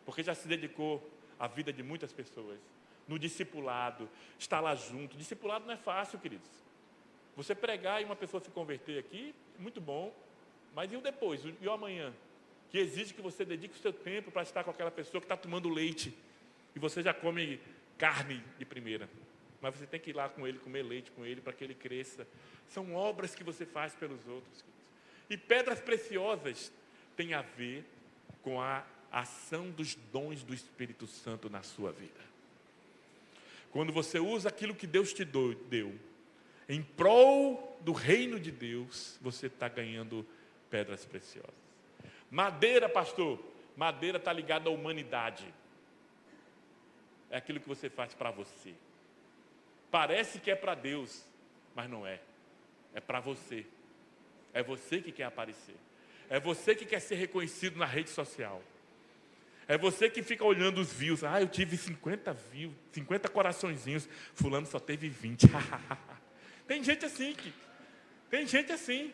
porque já se dedicou à vida de muitas pessoas, no discipulado, está lá junto. Discipulado não é fácil, queridos. Você pregar e uma pessoa se converter aqui, muito bom, mas e o depois, e o amanhã? Que exige que você dedique o seu tempo para estar com aquela pessoa que está tomando leite, e você já come carne de primeira, mas você tem que ir lá com ele, comer leite com ele, para que ele cresça. São obras que você faz pelos outros. E pedras preciosas têm a ver com a ação dos dons do Espírito Santo na sua vida. Quando você usa aquilo que Deus te deu em prol do reino de Deus, você está ganhando pedras preciosas. Madeira, pastor, madeira está ligada à humanidade. É aquilo que você faz para você. Parece que é para Deus, mas não é. É para você. É você que quer aparecer. É você que quer ser reconhecido na rede social. É você que fica olhando os views. Ah, eu tive 50 views, 50 coraçõezinhos. Fulano só teve 20. Tem gente assim. Tem gente assim.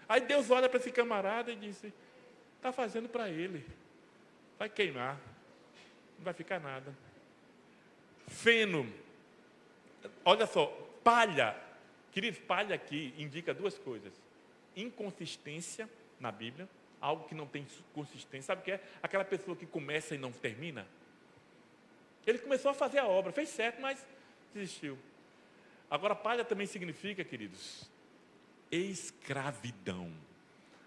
Aí Deus olha para esse camarada e diz: está fazendo para ele. Vai queimar. Não vai ficar nada. Feno. Olha só, palha. Queridos, palha aqui indica 2 coisas. Inconsistência na Bíblia, algo que não tem consistência. Sabe o que é? Aquela pessoa que começa e não termina. Ele começou a fazer a obra, fez certo, mas desistiu. Agora, palha também significa, queridos, escravidão.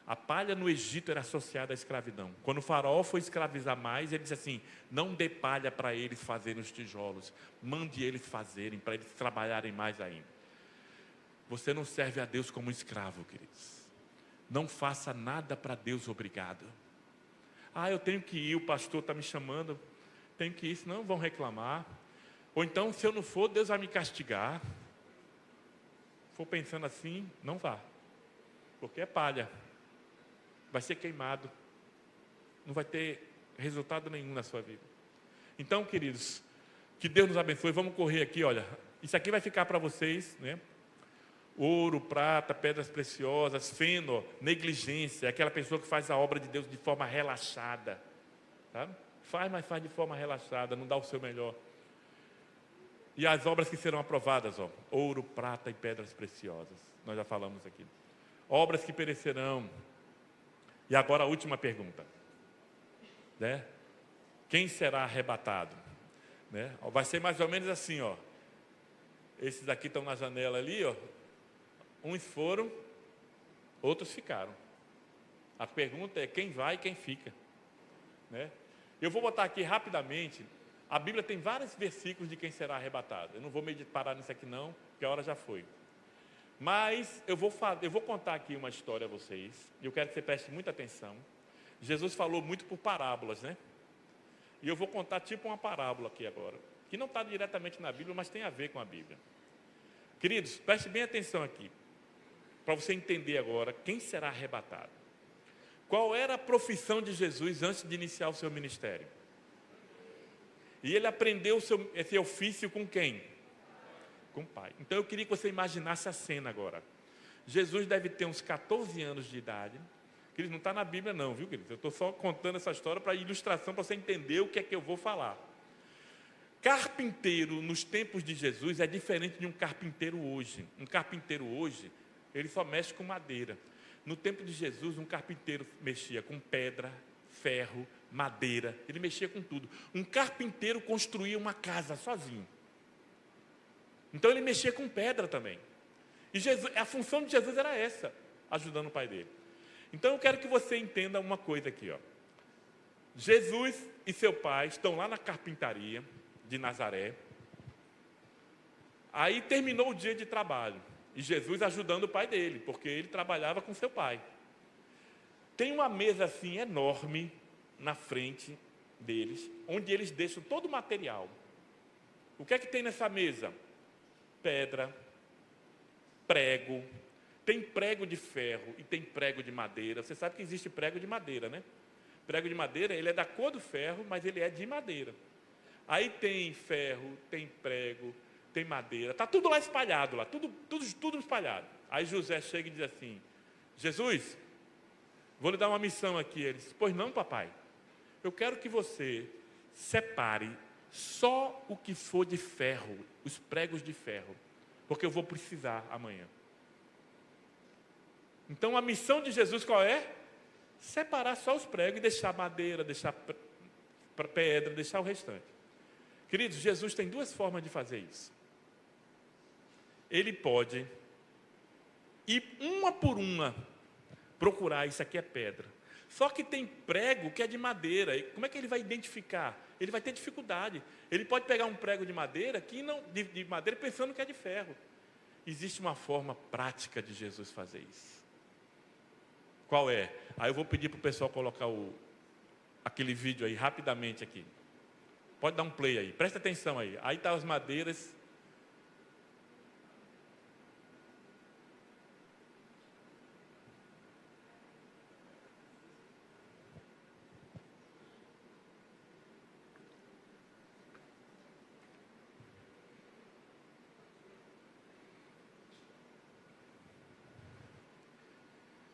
A palha no Egito era associada à escravidão. Quando o faraó foi escravizar mais, ele disse assim: não dê palha para eles fazerem os tijolos, mande eles fazerem, para eles trabalharem mais ainda. Você não serve a Deus como escravo, queridos. Não faça nada para Deus obrigado. Ah, eu tenho que ir, o pastor está me chamando, tenho que ir, senão vão reclamar. Ou então, se eu não for, Deus vai me castigar. Se for pensando assim, não vá. Porque é palha. Vai ser queimado. Não vai ter resultado nenhum na sua vida. Então, queridos, que Deus nos abençoe. Vamos correr aqui, olha. Isso aqui vai ficar para vocês, né? Ouro, prata, pedras preciosas, feno, negligência, é aquela pessoa que faz a obra de Deus de forma relaxada, tá? Faz, mas faz de forma relaxada, não dá o seu melhor. E as obras que serão aprovadas, ó, ouro, prata e pedras preciosas, nós já falamos aqui. Obras que perecerão. E agora a última pergunta, né? Quem será arrebatado? Né? Vai ser mais ou menos assim, ó. Esses aqui estão na janela ali, ó. Uns foram, outros ficaram. A pergunta é: quem vai e quem fica? Né? Eu vou botar aqui rapidamente. A Bíblia tem vários versículos de quem será arrebatado. Eu não vou parar nisso aqui não, porque a hora já foi. Mas eu vou contar aqui uma história a vocês. E eu quero que você preste muita atenção. Jesus falou muito por parábolas, né? E eu vou contar tipo uma parábola aqui agora, que não está diretamente na Bíblia, mas tem a ver com a Bíblia. Queridos, preste bem atenção aqui, para você entender agora quem será arrebatado. Qual era a profissão de Jesus antes de iniciar o seu ministério? E ele aprendeu esse ofício com quem? Com o pai. Então eu queria que você imaginasse a cena agora. Jesus deve ter uns 14 anos de idade. Queridos, não está na Bíblia não, viu, queridos? Eu estou só contando essa história para ilustração, para você entender o que é que eu vou falar. Carpinteiro nos tempos de Jesus é diferente de um carpinteiro hoje. Um carpinteiro hoje, ele só mexe com madeira. No tempo de Jesus, um carpinteiro mexia com pedra, ferro, madeira, ele mexia com tudo. Um carpinteiro construía uma casa sozinho. Então ele mexia com pedra também. E Jesus, a função de Jesus era essa, ajudando o pai dele. Então eu quero que você entenda uma coisa aqui, ó. Jesus e seu pai estão lá na carpintaria de Nazaré. Aí terminou o dia de trabalho. E Jesus ajudando o pai dele, porque ele trabalhava com seu pai. Tem uma mesa assim enorme na frente deles, onde eles deixam todo o material. O que é que tem nessa mesa? Pedra, prego, tem prego de ferro e tem prego de madeira. Você sabe que existe prego de madeira, né? Prego de madeira, ele é da cor do ferro, mas ele é de madeira. Aí tem ferro, tem prego, tem madeira, está tudo lá espalhado, lá, tudo espalhado. Aí José chega e diz assim: Jesus, vou lhe dar uma missão aqui. Ele diz: pois não, papai, eu quero que você separe só o que for de ferro, os pregos de ferro, porque eu vou precisar amanhã. Então a missão de Jesus qual é? Separar só os pregos e deixar madeira, deixar pedra, deixar o restante. Queridos, Jesus tem duas formas de fazer isso. Ele pode ir uma por uma procurar, isso aqui é pedra. Só que tem prego que é de madeira. E como é que ele vai identificar? Ele vai ter dificuldade. Ele pode pegar um prego de madeira, que não, de madeira pensando que é de ferro. Existe uma forma prática de Jesus fazer isso. Qual é? Aí eu vou pedir para o pessoal colocar aquele vídeo aí, rapidamente aqui. Pode dar um play aí, presta atenção aí. Aí estão as madeiras.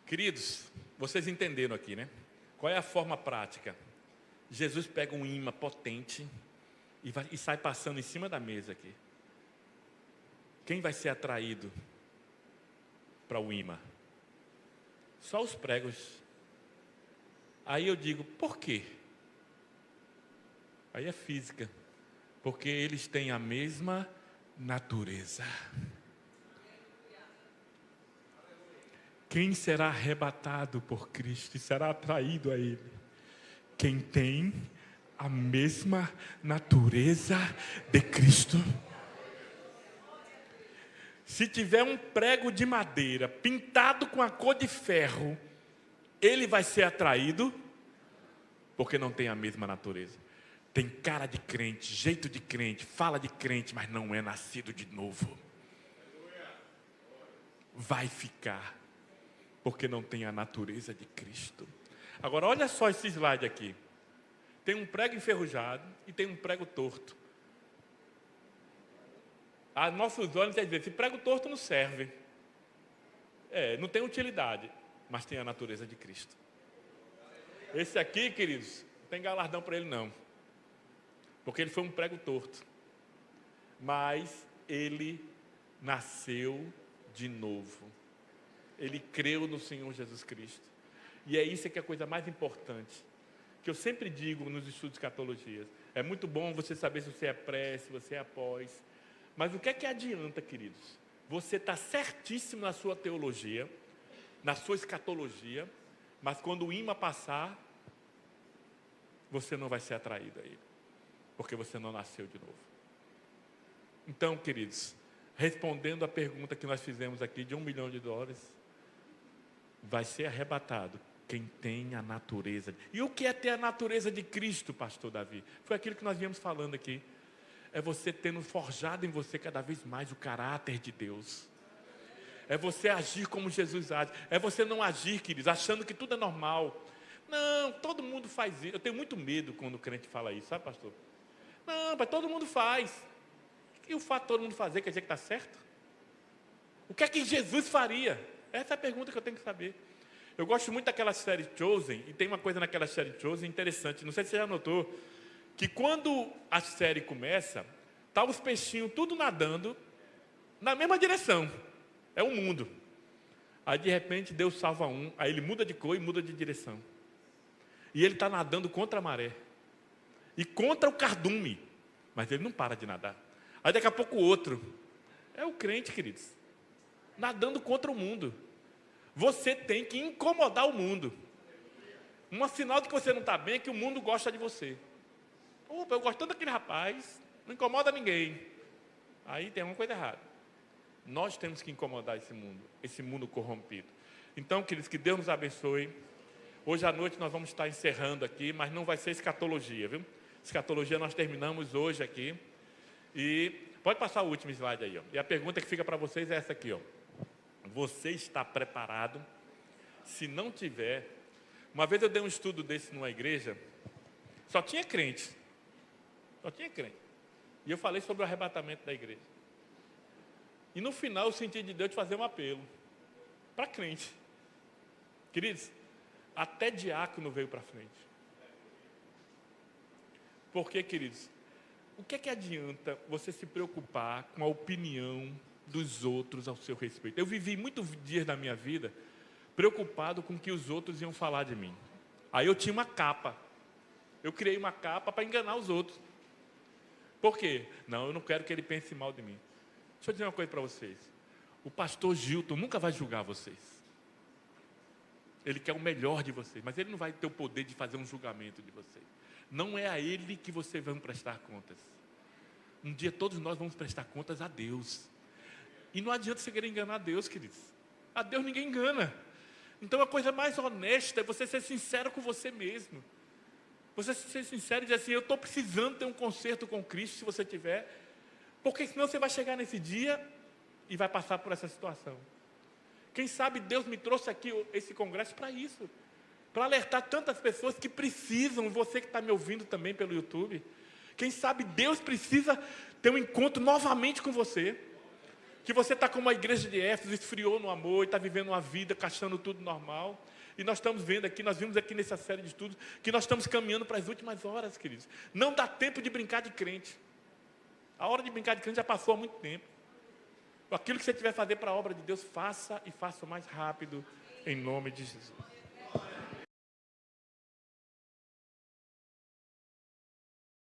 Queridos, vocês entenderam aqui, né? Qual é a forma prática? Jesus pega um imã potente e sai passando em cima da mesa aqui. Quem vai ser atraído para o imã? Só os pregos. Aí eu digo, por quê? Aí é física. Porque eles têm a mesma natureza. Quem será arrebatado por Cristo e será atraído a Ele? Quem tem a mesma natureza de Cristo. Se tiver um prego de madeira pintado com a cor de ferro, ele vai ser atraído porque não tem a mesma natureza. Tem cara de crente, jeito de crente, fala de crente, mas não é nascido de novo. Vai ficar porque não tem a natureza de Cristo. Agora, olha só esse slide aqui. Tem um prego enferrujado e tem um prego torto. A nossos olhos quer dizer, esse prego torto não serve. Não tem utilidade, mas tem a natureza de Cristo. Esse aqui, queridos, não tem galardão para ele não. Porque ele foi um prego torto. Mas ele nasceu de novo. Ele creu no Senhor Jesus Cristo. E é isso que é a coisa mais importante. Que eu sempre digo nos estudos de escatologia. É muito bom você saber se você é pré, se você é após. Mas o que é que adianta, queridos? Você está certíssimo na sua teologia, na sua escatologia, mas quando o imã passar, você não vai ser atraído a ele. Porque você não nasceu de novo. Então, queridos, respondendo a pergunta que nós fizemos aqui de $1 milhão, vai ser arrebatado quem tem a natureza. E o que é ter a natureza de Cristo, pastor Davi? Foi aquilo que nós viemos falando aqui. É você tendo forjado em você cada vez mais o caráter de Deus. É você agir como Jesus age. É você não agir, queridos, achando que tudo é normal. Não, todo mundo faz isso. Eu tenho muito medo quando o crente fala isso, sabe, pastor? Não, mas todo mundo faz. E o fato de todo mundo fazer quer dizer que está certo? O que é que Jesus faria? Essa é a pergunta que eu tenho que saber. Eu gosto muito daquela série Chosen, e tem uma coisa naquela série Chosen interessante, não sei se você já notou, que quando a série começa, tá os peixinhos tudo nadando na mesma direção. É o mundo. Aí de repente Deus salva um, aí ele muda de cor e muda de direção. E ele está nadando contra a maré. E contra o cardume. Mas ele não para de nadar. Aí daqui a pouco o outro. É o crente, queridos. Nadando contra o mundo. Você tem que incomodar o mundo. Um sinal de que você não está bem é que o mundo gosta de você. Opa, eu gosto tanto daquele rapaz, não incomoda ninguém. Aí tem uma coisa errada. Nós temos que incomodar esse mundo corrompido. Então, queridos, que Deus nos abençoe. Hoje à noite nós vamos estar encerrando aqui, mas não vai ser escatologia, viu? Escatologia nós terminamos hoje aqui. E pode passar o último slide aí, ó. E a pergunta que fica para vocês é essa aqui, ó. Você está preparado? Se não tiver, uma vez eu dei um estudo desse numa igreja, só tinha crente. Só tinha crente. E eu falei sobre o arrebatamento da igreja. E no final eu senti de Deus fazer um apelo para crente. Queridos, até diácono veio para frente. Porque, queridos, o que é que adianta você se preocupar com a opinião dos outros ao seu respeito? Eu vivi muitos dias da minha vida preocupado com o que os outros iam falar de mim. Aí eu tinha uma capa. Eu criei uma capa para enganar os outros. Por quê? Não, eu não quero que ele pense mal de mim. Deixa eu dizer uma coisa para vocês. O pastor Gilton nunca vai julgar vocês. Ele quer o melhor de vocês, mas ele não vai ter o poder de fazer um julgamento de vocês. Não é a ele que vocês vão prestar contas. Um dia todos nós vamos prestar contas a Deus. E não adianta você querer enganar Deus, queridos. A Deus ninguém engana. Então a coisa mais honesta é você ser sincero com você mesmo. Você ser sincero e dizer assim, eu estou precisando ter um concerto com Cristo, se você tiver. Porque senão você vai chegar nesse dia e vai passar por essa situação. Quem sabe Deus me trouxe aqui esse congresso para isso. Para alertar tantas pessoas que precisam, você que está me ouvindo também pelo YouTube. Quem sabe Deus precisa ter um encontro novamente com você. Que você está como a igreja de Éfeso, esfriou no amor e está vivendo uma vida, achando tudo normal. E nós estamos vendo aqui, nós vimos aqui nessa série de estudos, que nós estamos caminhando para as últimas horas, queridos. Não dá tempo de brincar de crente. A hora de brincar de crente já passou há muito tempo. Aquilo que você tiver a fazer para a obra de Deus, faça e faça o mais rápido, em nome de Jesus.